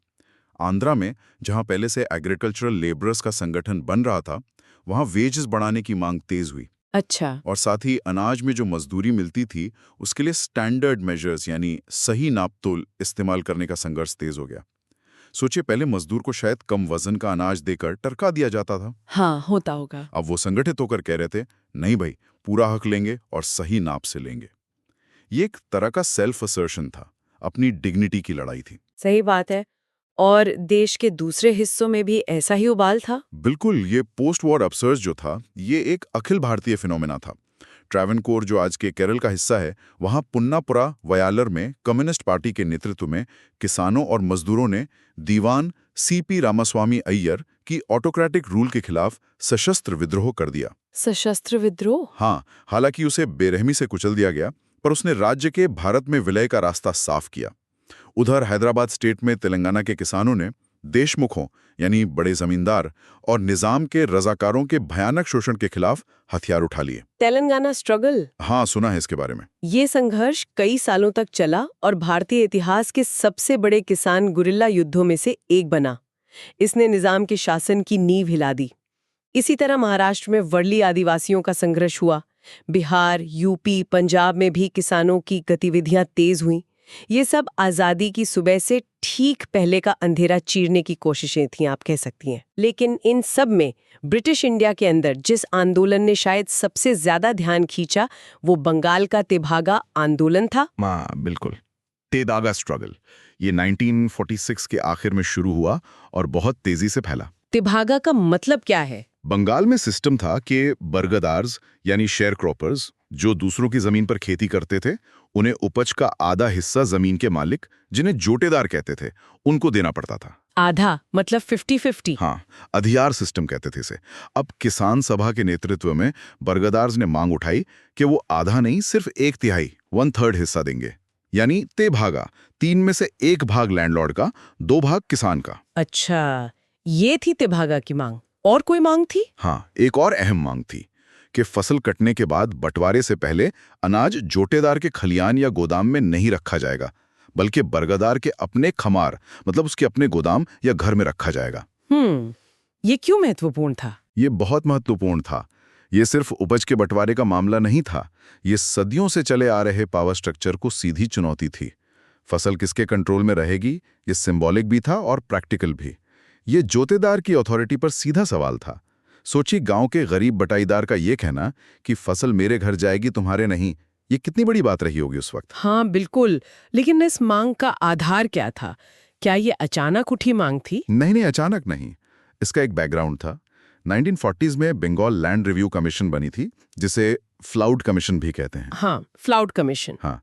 आंध्रा में, जहां पहले से एग्रीकल्चरल लेबरर्स का संगठन बन रहा था, वहां वेजेस बढ़ाने की मांग तेज हुई। अच्छा। और साथ ही अनाज में जो मजदूरी मिलती थी, उसके लिए स्टैंडर्ड मेजर्स यानी सही नापतोल इस्तेमाल करने का संघर्ष तेज हो गया। सोचिए, पहले मजदूर को शायद कम वजन का अनाज देकर टरका दिया जाता था। हाँ, होता होगा। अब वो संगठित होकर कह रहे थे, नहीं भाई, पूरा हक लेंगे और सही नाप से लेंगे। ये एक तरह का सेल्फ असर्शन था, अपनी डिग्निटी की लड़ाई थी। सही बात है। और देश के दूसरे हिस्सों में भी ऐसा ही उबाल था? बिल्कुल। ये पोस्ट वॉर अपसर्ज जो था, ये एक अखिल भारतीय फिनोमेना था। ट्रैवनकोर, जो आज के केरल का हिस्सा है, वहां पुन्नापुरा वयालर में कम्युनिस्ट पार्टी के नेतृत्व में किसानों और मजदूरों ने दीवान सीपी रामास्वामी अय्यर की ऑटोक्रेटिक रूल के खिलाफ सशस्त्र विद्रोह कर दिया। सशस्त्र विद्रोह? हाँ, हालांकि उसे बेरहमी से कुचल दिया गया, पर उसने राज्य के भारत में विलय का रास्ता साफ किया। उधर हैदराबाद स्टेट में तेलंगाना के किसानों ने देशमुखों यानी बड़े जमींदार और निजाम के रजाकारों के भयानक शोषण के खिलाफ हथियार उठा लिए। तेलंगाना स्ट्रगल? हाँ, सुना है इसके बारे में। ये संघर्ष कई सालों तक चला और भारतीय इतिहास के सबसे बड़े किसान गुरिल्ला युद्धों में से एक बना। इसने निजाम के शासन की नींव हिला दी। इसी तरह महाराष्ट्र में वर्ली आदिवासियों का संघर्ष हुआ। बिहार, यूपी, पंजाब में भी किसानों की गतिविधियां तेज हुईं। ये सब आज़ादी की सुबह से ठीक पहले का अंधेरा चीरने की कोशिशें थीं, आप कह सकती हैं। लेकिन इन सब में ब्रिटिश इंडिया के अंदर जिस आंदोलन ने शायद सबसे ज्यादा ध्यान खींचा, वो बंगाल का तेभागा आंदोलन था। हाँ, बिल्कुल। तेभागा स्ट्रगल ये 1946 के आखिर में शुरू हुआ और बहुत तेजी से फैला। तेभागा का मतलब क्या है? बंगाल में सिस्टम था कि बर्गदार्स यानी शेयर क्रॉपर्स जो दूसरों की जमीन पर खेती करते थे, उन्हें उपज का आधा हिस्सा जमीन के मालिक, जिन्हें जोटेदार कहते थे, उनको देना पड़ता था। आधा मतलब 50-50? हाँ, अधियार सिस्टम कहते थे इसे। अब किसान सभा के नेतृत्व में बर्गदार्स ने मांग उठाई कि वो आधा नहीं, सिर्फ 1/3 1/3 हिस्सा देंगे। यानी तेभागा 3 में से 1 भाग लैंडलॉर्ड का, 2 भाग किसान का। अच्छा, ये थी तेभागा की मांग। और कोई मांग थी? हाँ, एक और अहम मांग थी कि फसल कटने के बाद बंटवारे से पहले अनाज जोटेदार के खलियान या गोदाम में नहीं रखा जाएगा, बल्कि बर्गदार के अपने खमार मतलब उसके अपने गोदाम या घर में रखा जाएगा। ये क्यों महत्वपूर्ण था? ये बहुत महत्वपूर्ण था। ये सिर्फ उपज के बंटवारे का मामला नहीं था, ये सदियों से चले आ रहे पावर स्ट्रक्चर को सीधी चुनौती थी। फसल किसके कंट्रोल में रहेगी, ये सिंबॉलिक भी था और प्रैक्टिकल भी। ये जोतेदार की अथॉरिटी पर सीधा सवाल था। सोचिए, गांव के गरीब बटाईदार का ये कहना कि फसल मेरे घर जाएगी, तुम्हारे नहीं, ये कितनी बड़ी बात रही होगी उस वक्त। हाँ बिल्कुल, लेकिन इस मांग का आधार क्या था? क्या ये अचानक उठी मांग थी? नहीं, अचानक नहीं। इसका एक बैकग्राउंड था। 1940s में बंगाल लैंड रिव्यू कमीशन बनी थी, जिसे फ्लाउड कमीशन भी कहते हैं। हाँ, फ्लाउड कमीशन। हाँ,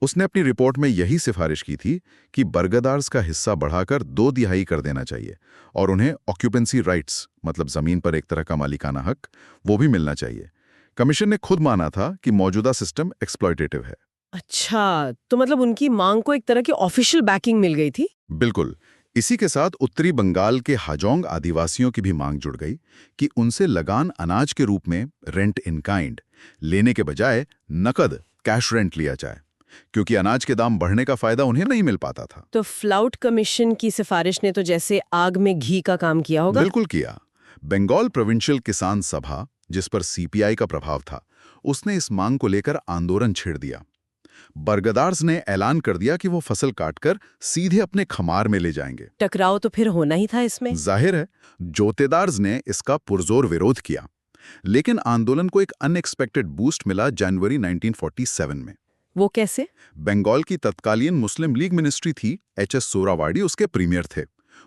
उसने अपनी रिपोर्ट में यही सिफारिश की थी कि बर्गदार्स का हिस्सा बढ़ाकर 2/3 कर देना चाहिए और उन्हें ऑक्यूपेंसी राइट्स मतलब जमीन पर एक तरह का मालिकाना हक, वो भी मिलना चाहिए। कमीशन ने खुद माना था कि मौजूदा सिस्टम एक्सप्लॉयटेटिव है। अच्छा, तो मतलब उनकी मांग को एक तरह की ऑफिशियल बैकिंग मिल गई थी? बिल्कुल। इसी के साथ उत्तरी बंगाल के हाजोंग आदिवासियों की भी मांग जुड़ गई कि उनसे लगान अनाज के रूप में रेंट इन काइंड लेने के बजाय नकद कैश रेंट लिया जाए, क्योंकि अनाज के दाम बढ़ने का फायदा उन्हें नहीं मिल पाता था। तो फ्लाउड कमीशन की सिफारिश ने तो जैसे आग में घी का काम किया होगा। बिल्कुल किया। बंगाल प्रोविंशियल किसान सभा, जिस पर सीपीआई का प्रभाव था, उसने इस मांग को लेकर आंदोलन छेड़ दिया। बर्गदार्स ने ऐलान कर दिया कि वो फसल काटकर सीधे अपने खमार में ले जाएंगे। टकराव तो फिर होना ही था इसमें। जाहिर है, जोतेदार्स ने इसका पुरजोर विरोध किया, लेकिन आंदोलन को एक अनएक्सपेक्टेड बूस्ट मिला जनवरी 1947 में। वो कैसे? बंगाल की तत्कालीन मुस्लिम लीग मिनिस्ट्री थी, एच.एस. सोरावाडी उसके प्रीमियर थे।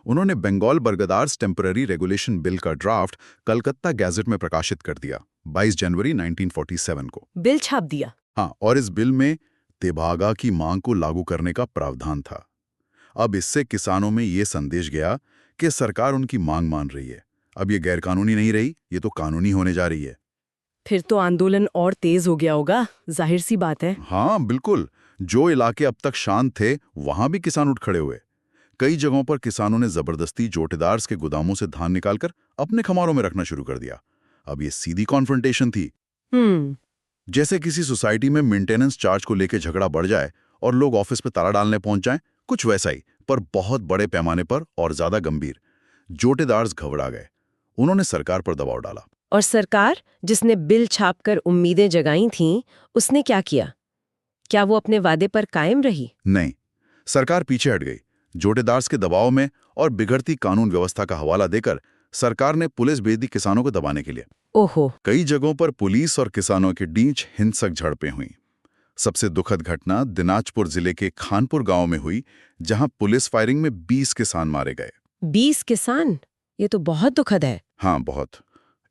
उन्होंने बंगाल बर्गदार्स टेम्पररी रेगुलेशन बिल का ड्राफ्ट कलकत्ता गैजेट में प्रकाशित कर दिया 22 जनवरी 1947 को। बिल छाप दिया? हाँ, और इस बिल में तेभागा की मांग को लागू करने का प्रावधान था। अब इससे किसानों में ये संदेश गया कि सरकार उनकी मांग मान रही है। अब ये गैरकानूनी नहीं रही, ये तो कानूनी होने जा रही है। फिर तो आंदोलन और तेज हो गया होगा, जाहिर सी बात है। हाँ बिल्कुल। जो इलाके अब तक शांत थे, वहां भी किसान उठ खड़े हुए। कई जगहों पर किसानों ने जबरदस्ती जोटेदार्स के गोदामों से धान निकालकर अपने खमारों में रखना शुरू कर दिया। अब ये सीधी कॉन्फ्रंटेशन थी। जैसे किसी सोसाइटी में मेंटेनेंस चार्ज को लेकर झगड़ा बढ़ जाए और लोग ऑफिस पे ताला डालने पहुंच जाएं, कुछ वैसा ही, पर बहुत बड़े पैमाने पर और ज्यादा गंभीर। जोटेदार्स घबरा गए। उन्होंने सरकार पर दबाव डाला। और सरकार, जिसने बिल छापकर उम्मीदें जगाई थीं, उसने क्या किया? क्या वो अपने वादे पर कायम रही? नहीं, सरकार पीछे हट गई। जोटेदार्स के दबाव में और बिगड़ती कानून व्यवस्था का हवाला देकर सरकार ने पुलिस भेज दी किसानों को दबाने के लिए। ओहो। कई जगहों पर पुलिस और किसानों के बीच हिंसक झड़पें हुई। सबसे दुखद घटना दिनाजपुर जिले के खानपुर गांव में हुई, जहां पुलिस फायरिंग में 20 किसान मारे गए। 20 किसान? ये तो बहुत दुखद है। हाँ, बहुत।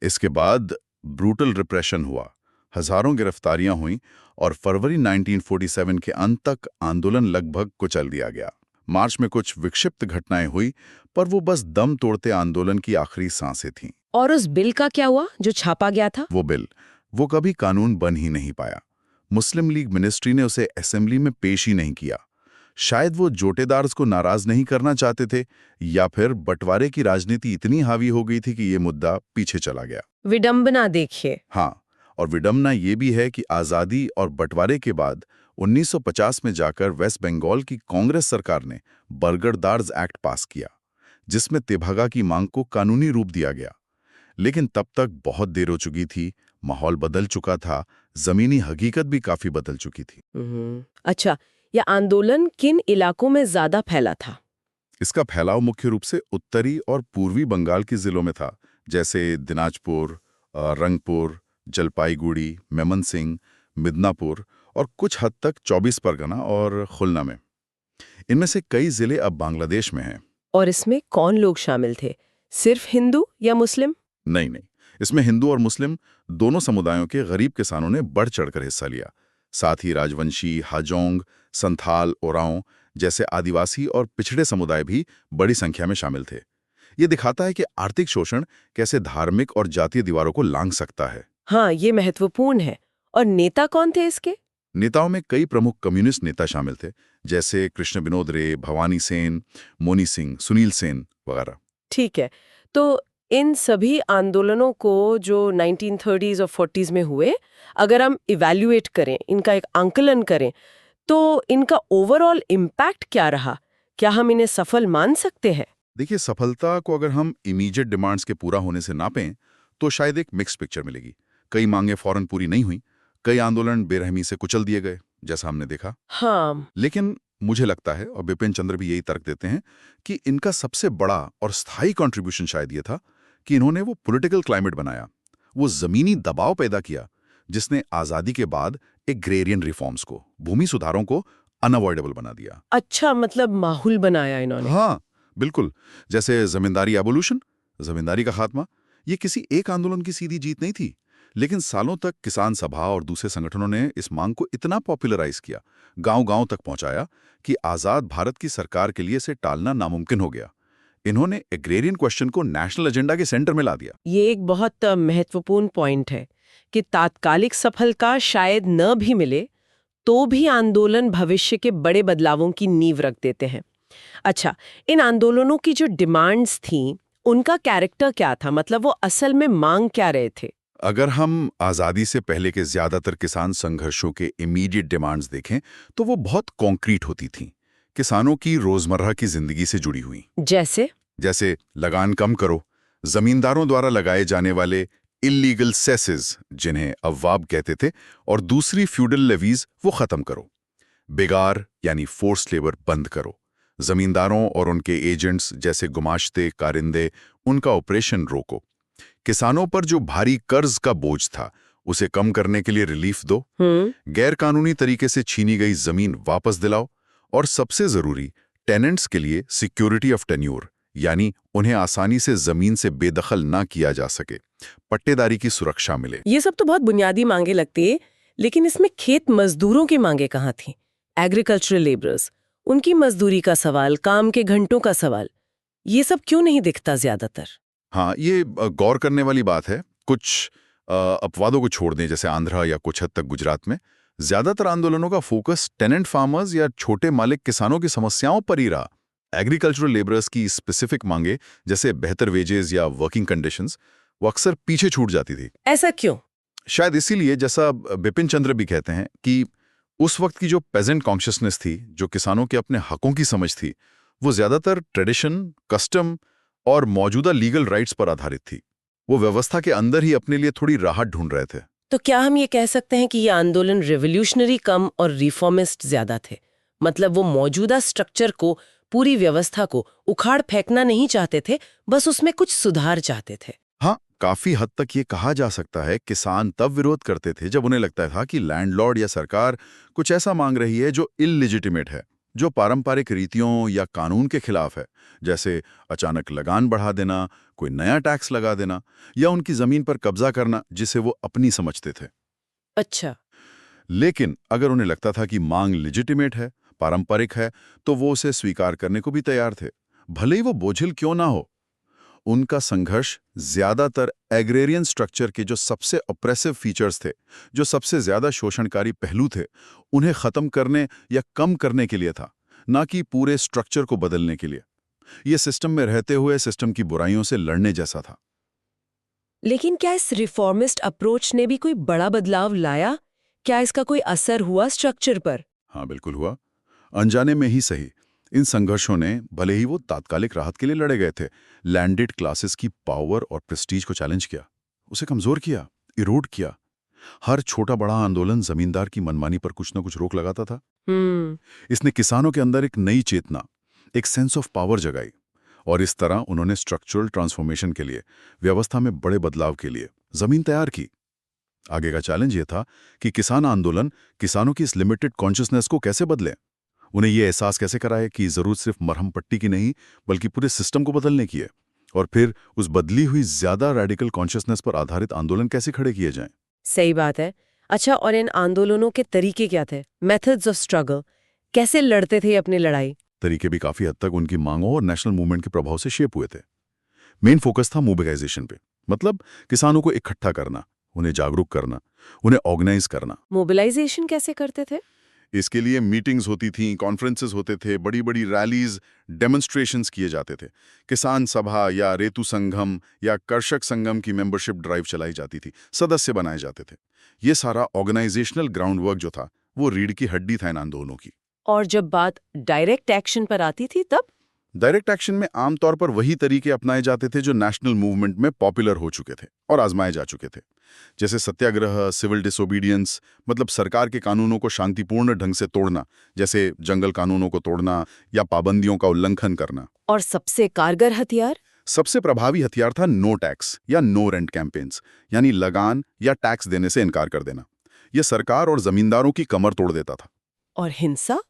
इसके बाद ब्रूटल रिप्रेशन हुआ, हजारों गिरफ्तारियां हुई और फरवरी 1947 के अंत तक आंदोलन लगभग कुचल दिया गया। मार्च में कुछ विक्षिप्त घटनाएं हुई, पर वो बस दम तोड़ते आंदोलन की आखिरी सांसें थीं। और उस बिल का क्या हुआ जो छापा गया था? वो कभी कानून बन ही नहीं पाया। मुस्लिम लीग मिनिस्ट्री ने उसे असेंबली में पेश ही नहीं किया। शायद वो जोटेदार्स को नाराज नहीं करना चाहते थे, या फिर बंटवारे की राजनीति इतनी हावी हो गई थी कि ये मुद्दा पीछे चला गया। विडंबना देखिए। हाँ, और विडंबना ये भी है कि आज़ादी और बंटवारे के बाद 1950 में जाकर वेस्ट बंगाल की कांग्रेस सरकार ने बरगरदार्स एक्ट पास किया, जिसमें तेभागा की मांग को कानूनी रूप दिया गया। लेकिन तब तक बहुत देर हो चुकी थी, माहौल बदल चुका था, जमीनी हकीकत भी काफी बदल चुकी थी। अच्छा, यह आंदोलन किन इलाकों में ज्यादा फैला था? इसका फैलाव मुख्य रूप से उत्तरी और पूर्वी बंगाल के जिलों में था, जैसे दिनाजपुर, रंगपुर, जलपाईगुड़ी, मेमनसिंह, मिदनापुर और कुछ हद तक 24 परगना और खुलना में। इनमें से कई जिले अब बांग्लादेश में हैं। और इसमें कौन लोग शामिल थे? सिर्फ हिंदू या मुस्लिम? नहीं, इसमें हिंदू और मुस्लिम दोनों समुदायों के गरीब किसानों ने बढ़ चढ़कर हिस्सा लिया। साथ ही राजवंशी, हाजोंग, संथाल, ओराओं जैसे आदिवासी और पिछड़े समुदाय भी बड़ी संख्या में शामिल थे। ये दिखाता है कि आर्थिक शोषण कैसे धार्मिक और जातीय दीवारों को लांघ सकता है। हाँ, ये महत्वपूर्ण है। और नेता कौन थे इसके? नेताओं में कई प्रमुख कम्युनिस्ट नेता शामिल थे, जैसे कृष्ण विनोद रे, भवानी सेन, मोनी सिंह, सुनील सेन वगैरह। ठीक है, तो इन सभी आंदोलनों को जो 1930s और 40s में हुए, अगर हम इवैल्यूएट करें, इनका एक आंकलन करें, तो इनका ओवरऑल इम्पैक्ट क्या रहा? क्या हम इन्हें सफल मान सकते हैं? देखिए, सफलता को अगर हम इमीडिएट डिमांड्स के पूरा होने से नापें तो शायद एक मिक्स पिक्चर मिलेगी। कई मांगें फौरन पूरी नहीं हुई, कई आंदोलन बेरहमी से कुचल दिए गए, जैसा हमने देखा। हाँ, लेकिन मुझे लगता है, और बिपिन चंद्र भी यही तर्क देते हैं, कि इनका सबसे बड़ा और स्थायी कंट्रीब्यूशन शायद ये था कि इन्होंने वो पॉलिटिकल क्लाइमेट बनाया, वो जमीनी दबाव पैदा किया, जिसने आज़ादी के बाद एग्रेरियन रिफॉर्म्स को, भूमि सुधारों को अनअवॉइडेबल बना दिया। अच्छा, मतलब माहौल बनाया इन्होंने। हाँ, बिल्कुल। जैसे जमींदारी एबोल्यूशन, जमींदारी का खात्मा, ये किसी एक आंदोलन की सीधी जीत नहीं थी, लेकिन सालों तक किसान सभा और दूसरे संगठनों ने इस मांग को इतना पॉपुलराइज किया, गांव-गांव तक पहुंचाया कि आजाद भारत की सरकार के लिए इसे टालना नामुमकिन हो गया। इन्होंने एग्रेरियन क्वेश्चन को नेशनल एजेंडा के सेंटर में ला दिया। ये एक बहुत महत्वपूर्ण पॉइंट है कि तात्कालिक सफलता शायद न भी मिले, तो भी आंदोलन भविष्य के बड़े बदलावों की नींव रख देते हैं। अच्छा, इन आंदोलनों की जो डिमांड्स थीं, उनका कैरेक्टर क्या था? मतलब वो असल में मांग क्या रहे थे? अगर हम आज़ादी से पहले के ज़्यादातर किसान संघर्षों के इमीडिएट डिमांड्स देखें, तो वो बहुत कॉन्क्रीट होती थीं, किसानों की रोज़मर्रा की ज़िंदगी से जुड़ी हुई। जैसे लगान कम करो, ज़मींदारों द्वारा लगाए जाने वाले इल्लीगल सेसेस, जिन्हें अव्वाब कहते थे, और दूसरी फ्यूडल लेवीज वो ख़त्म करो। बेगार यानी फोर्स लेबर बंद करो। ज़मींदारों और उनके एजेंट्स जैसे गुमाश्ते, कारिंदे, उनका ऑपरेशन रोको। किसानों पर जो भारी कर्ज का बोझ था, उसे कम करने के लिए रिलीफ दो। गैर कानूनी तरीके से छीनी गई जमीन वापस दिलाओ। और सबसे जरूरी, टेनेंट्स के लिए सिक्योरिटी ऑफ टेन्योर, यानी उन्हें आसानी से जमीन से बेदखल ना किया जा सके, पट्टेदारी की सुरक्षा मिले। ये सब तो बहुत बुनियादी मांगे लगती है, लेकिन इसमें खेत मजदूरों की मांगे कहाँ थी? एग्रीकल्चरल लेबरर्स, उनकी मजदूरी का सवाल, काम के घंटों का सवाल, ये सब क्यों नहीं दिखता ज्यादातर? हाँ, ये गौर करने वाली बात है। कुछ अपवादों को छोड़ दें, जैसे आंध्रा या कुछ हद तक गुजरात में, ज्यादातर आंदोलनों का फोकस टेनेंट फार्मर्स या छोटे मालिक किसानों की समस्याओं पर ही रहा। एग्रीकल्चरल लेबरर्स की स्पेसिफिक मांगे, जैसे बेहतर वेजेस या वर्किंग कंडीशंस, वो अक्सर पीछे छूट जाती थी। ऐसा क्यों? शायद इसीलिए, जैसा बिपिन चंद्र भी कहते हैं, कि उस वक्त की जो पेजेंट कॉन्शियसनेस थी, जो किसानों के अपने हकों की समझ थी, वो ज्यादातर ट्रेडिशन, कस्टम और मौजूदा लीगल राइट्स पर आधारित थी। वो व्यवस्था के अंदर ही अपने लिए थोड़ी राहत ढूंढ रहे थे। तो क्या हम ये कह सकते हैं कि ये आंदोलन रिवोल्यूशनरी कम और रिफॉर्मिस्ट ज्यादा थे? मतलब वो मौजूदा स्ट्रक्चर को, पूरी व्यवस्था को उखाड़ फेंकना नहीं चाहते थे, बस उसमें कुछ सुधार चाहते थे। हाँ, काफी हद तक ये कहा जा सकता है। किसान तब विरोध करते थे जब उन्हें लगता था कि लैंडलॉर्ड या सरकार कुछ ऐसा मांग रही है जो इललिजिटिमेट है, जो पारंपरिक रीतियों या कानून के खिलाफ है, जैसे अचानक लगान बढ़ा देना, कोई नया टैक्स लगा देना, या उनकी जमीन पर कब्जा करना, जिसे वो अपनी समझते थे। अच्छा। लेकिन अगर उन्हें लगता था कि मांग लेजिटिमेट है, पारंपरिक है तो वो उसे स्वीकार करने को भी तैयार थे, भले ही वो बोझिल क्यों ना हो। उनका संघर्ष ज्यादातर एग्रेरियन स्ट्रक्चर के जो सबसे ऑप्रेसिव फीचर्स थे, जो सबसे ज्यादा शोषणकारी पहलू थे, उन्हें खत्म करने या कम करने के लिए था, ना कि पूरे स्ट्रक्चर को बदलने के लिए। ये सिस्टम में रहते हुए सिस्टम की बुराइयों से लड़ने जैसा था। लेकिन क्या इस रिफॉर्मिस्ट अप्रोच ने भी कोई बड़ा बदलाव लाया? क्या इसका कोई असर हुआ स्ट्रक्चर पर? हाँ, बिल्कुल हुआ। अनजाने में ही सही, इन संघर्षों ने, भले ही वो तात्कालिक राहत के लिए लड़े गए थे, लैंडेड क्लासेस की पावर और प्रेस्टीज को चैलेंज किया, उसे कमजोर किया, इरोड किया। हर छोटा बड़ा आंदोलन जमींदार की मनमानी पर कुछ न कुछ रोक लगाता था। इसने किसानों के अंदर एक नई चेतना, एक सेंस ऑफ पावर जगाई, और इस तरह उन्होंने स्ट्रक्चरल ट्रांसफॉर्मेशन के लिए, व्यवस्था में बड़े बदलाव के लिए जमीन तैयार की। आगे का चैलेंज ये था कि किसान आंदोलन किसानों की इस लिमिटेड कॉन्शियसनेस को कैसे बदले, उन्हें ये एहसास कैसे कराए कि जरूरत सिर्फ मरहम पट्टी की नहीं बल्कि पूरे सिस्टम को बदलने की है, और फिर उस बदली हुई ज्यादा रेडिकल कॉन्शियसनेस पर आधारित आंदोलन कैसे खड़े किए जाएं। सही बात है। अच्छा, और इन आंदोलनों के तरीके क्या थे? मेथड्स ऑफ स्ट्रगल, कैसे लड़ते थे अपनी लड़ाई? तरीके भी काफी हद तक उनकी मांगों और नेशनल मूवमेंट के प्रभाव से शेप हुए थे। मेन फोकस था मोबिलाइजेशन पे, मतलब किसानों को इकट्ठा करना, उन्हें जागरूक करना, उन्हें ऑर्गेनाइज करना। मोबिलाइजेशन कैसे करते थे? इसके लिए मीटिंग्स होती थीं, कॉन्फ्रेंसेस होते थे, बड़ी बड़ी रैलीज, डेमोन्स्ट्रेशंस किए जाते थे। किसान सभा या रेतु संगम या कर्षक संगम की मेंबरशिप ड्राइव चलाई जाती थी, सदस्य बनाए जाते थे। ये सारा ऑर्गेनाइजेशनल ग्राउंड वर्क जो था, वो रीढ़ की हड्डी था इन आंदोलनों की। और जब बात डायरेक्ट एक्शन पर आती थी तब? डायरेक्ट एक्शन में आमतौर पर वही तरीके अपनाए जाते थे जो नेशनल मूवमेंट में पॉपुलर हो चुके थे और आजमाए जा चुके थे, जैसे सत्याग्रह, सिविल डिसोबीडियंस, मतलब सरकार के कानूनों को शांतिपूर्ण ढंग से तोड़ना, जैसे जंगल कानूनों को तोड़ना या पाबंदियों का उल्लंघन करना। और सबसे कारगर हथियार? सबसे प्रभावी हथियार था नो टैक्स या नो रेंट कैंपेन्स, यानी लगान या टैक्स देने से इनकार कर देना। यह सरकार और जमींदारों की कमर तोड़ देता था। और हिंसा?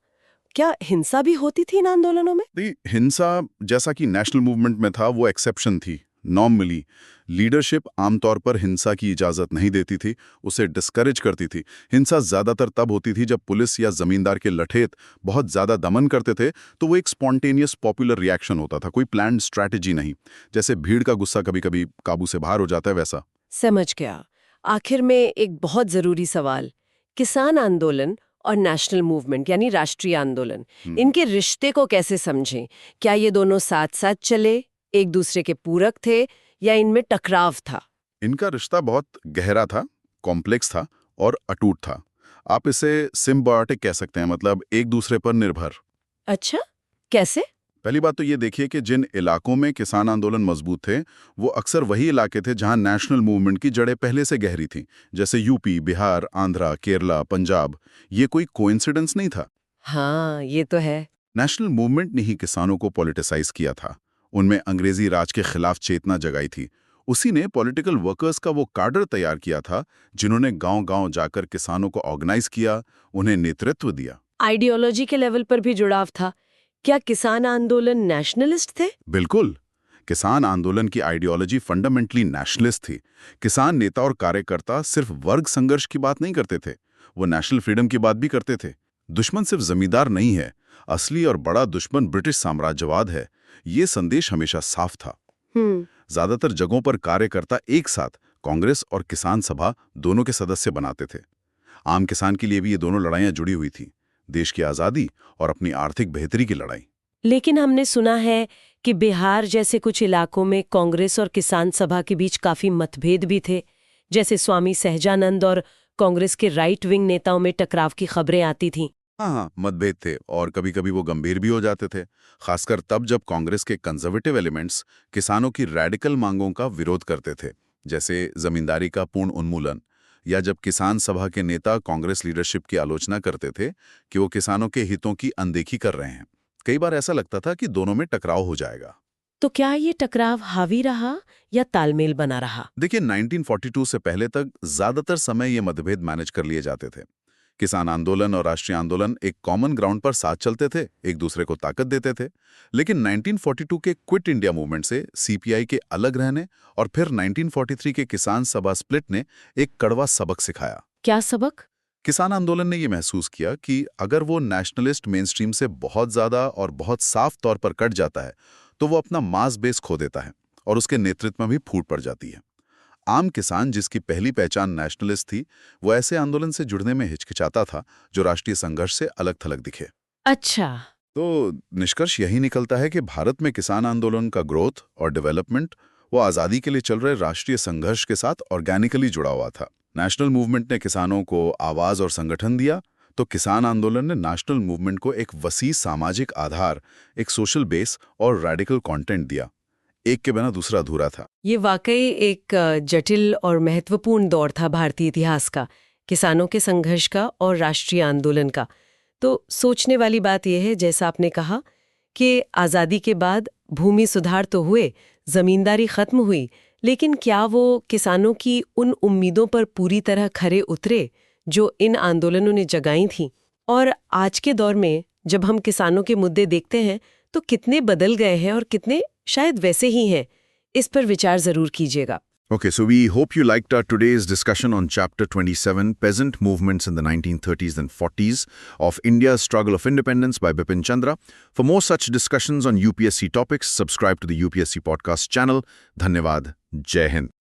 क्या हिंसा भी होती थी इन आंदोलनों में? हिंसा, जैसा कि नेशनल मूवमेंट में था, वो एक्सेप्शन थी, नॉर्म मिली। लीडरशिप आमतौर पर हिंसा की इजाजत नहीं देती थी, उसे डिस्करेज करती थी। हिंसा ज्यादातर तब होती थी जब पुलिस या जमींदार के लठेत बहुत ज्यादा दमन करते थे, तो वो एक स्पॉन्टेनियस पॉपुलर रिएक्शन होता था, कोई प्लान्ड स्ट्रैटेजी नहीं। जैसे भीड़ का गुस्सा कभी कभी काबू से बाहर हो जाता है, वैसा। समझ गया। आखिर में एक बहुत जरूरी सवाल, किसान आंदोलन और नेशनल मूवमेंट यानी राष्ट्रीय आंदोलन, इनके रिश्ते को कैसे समझें? क्या ये दोनों साथ साथ चले, एक दूसरे के पूरक थे, या इनमें टकराव था? इनका रिश्ता बहुत गहरा था, कॉम्प्लेक्स था और अटूट था। आप इसे सिम्बायोटिक कह सकते हैं, मतलब एक दूसरे पर निर्भर। अच्छा, कैसे? पहली बात तो ये देखिए कि जिन इलाकों में किसान आंदोलन मजबूत थे, वो अक्सर वही इलाके थे जहां नेशनल मूवमेंट की जड़ें पहले से गहरी थीं, जैसे यूपी, बिहार, आंध्रा, केरला, पंजाब। ये कोई कोइंसिडेंस नहीं था। हाँ, ये तो है। नेशनल मूवमेंट ने ही किसानों को पॉलिटिसाइज किया था, उनमें अंग्रेजी राज के खिलाफ चेतना जगाई थी। उसी ने पॉलिटिकल वर्कर्स का वो काडर तैयार किया था जिन्होंने गांव-गांव जाकर किसानों को ऑर्गेनाइज किया, उन्हें नेतृत्व दिया। आइडियोलॉजी के लेवल पर भी जुड़ाव था। क्या किसान आंदोलन नेशनलिस्ट थे? बिल्कुल। किसान आंदोलन की आइडियोलॉजी फंडामेंटली नेशनलिस्ट थी। किसान नेता और कार्यकर्ता सिर्फ वर्ग संघर्ष की बात नहीं करते थे, वो नेशनल फ्रीडम की बात भी करते थे। दुश्मन सिर्फ जमींदार नहीं है, असली और बड़ा दुश्मन ब्रिटिश साम्राज्यवाद है, ये संदेश हमेशा साफ था। ज्यादातर जगहों पर कार्यकर्ता एक साथ कांग्रेस और किसान सभा दोनों के सदस्य बनाते थे। आम किसान के लिए भी ये दोनों लड़ाइयां जुड़ी हुई थी, देश की आजादी और अपनी आर्थिक बेहतरी की लड़ाई। लेकिन हमने सुना है कि बिहार जैसे कुछ इलाकों में कांग्रेस और किसान सभा के बीच काफी मतभेद भी थे, जैसे स्वामी सहजानंद और कांग्रेस के राइट विंग नेताओं में टकराव की खबरें आती थीं। हाँ, मतभेद थे और कभी कभी वो गंभीर भी हो जाते थे, खासकर तब जब कांग्रेस के कंजर्वेटिव एलिमेंट्स किसानों की रैडिकल मांगों का विरोध करते थे, जैसे जमींदारी का पूर्ण उन्मूलन, या जब किसान सभा के नेता कांग्रेस लीडरशिप की आलोचना करते थे कि वो किसानों के हितों की अनदेखी कर रहे हैं। कई बार ऐसा लगता था कि दोनों में टकराव हो जाएगा। तो क्या ये टकराव हावी रहा या तालमेल बना रहा? देखिए, 1942 से पहले तक ज्यादातर समय ये मतभेद मैनेज कर लिए जाते थे। किसान आंदोलन और राष्ट्रीय आंदोलन एक कॉमन ग्राउंड पर साथ चलते थे, एक दूसरे को ताकत देते थे। लेकिन 1942 के क्विट इंडिया मूवमेंट से सीपीआई के अलग रहने और फिर 1943 के किसान सभा स्प्लिट ने एक कड़वा सबक सिखाया। क्या सबक? किसान आंदोलन ने ये महसूस किया कि अगर वो नेशनलिस्ट मेनस्ट्रीम से बहुत ज़्यादा और बहुत साफ तौर पर कट जाता है तो वो अपना मास बेस खो देता है और उसके नेतृत्व में भी फूट पड़ जाती है। आम किसान, जिसकी पहली पहचान नेशनलिस्ट थी, वो ऐसे आंदोलन से जुड़ने में हिचकिचाता था जो राष्ट्रीय संघर्ष से अलग थलग दिखे। अच्छा। तो निष्कर्ष यही निकलता है कि भारत में किसान आंदोलन का ग्रोथ और डेवलपमेंट वो आज़ादी के लिए चल रहे राष्ट्रीय संघर्ष के साथ ऑर्गेनिकली जुड़ा हुआ था। नेशनल मूवमेंट ने किसानों को आवाज़ और संगठन दिया, तो किसान आंदोलन ने नेशनल मूवमेंट को एक वसी सामाजिक आधार, एक सोशल बेस और रेडिकल कंटेंट दिया। एक के बिना दूसरा अधूरा था। ये वाकई एक जटिल और महत्वपूर्ण दौर था भारतीय इतिहास का, किसानों के संघर्ष का और राष्ट्रीय आंदोलन का। तो सोचने वाली बात यह है, जैसा आपने कहा, कि आज़ादी के बाद भूमि सुधार तो हुए, जमींदारी खत्म हुई, लेकिन क्या वो किसानों की उन उम्मीदों पर पूरी तरह खरे उतरे जो इन आंदोलनों ने जगाई थीं? और आज के दौर में जब हम किसानों के मुद्दे देखते हैं तो कितने बदल गए हैं और कितने शायद वैसे ही हैं, इस पर विचार जरूर कीजिएगा। Okay, so we hope you liked our today's discussion on Chapter 27, Peasant Movements in the 1930s and 40s of India's Struggle of Independence by Bipin Chandra. For more such discussions on UPSC topics, subscribe to the UPSC podcast channel. Dhanyavad. Jai Hind.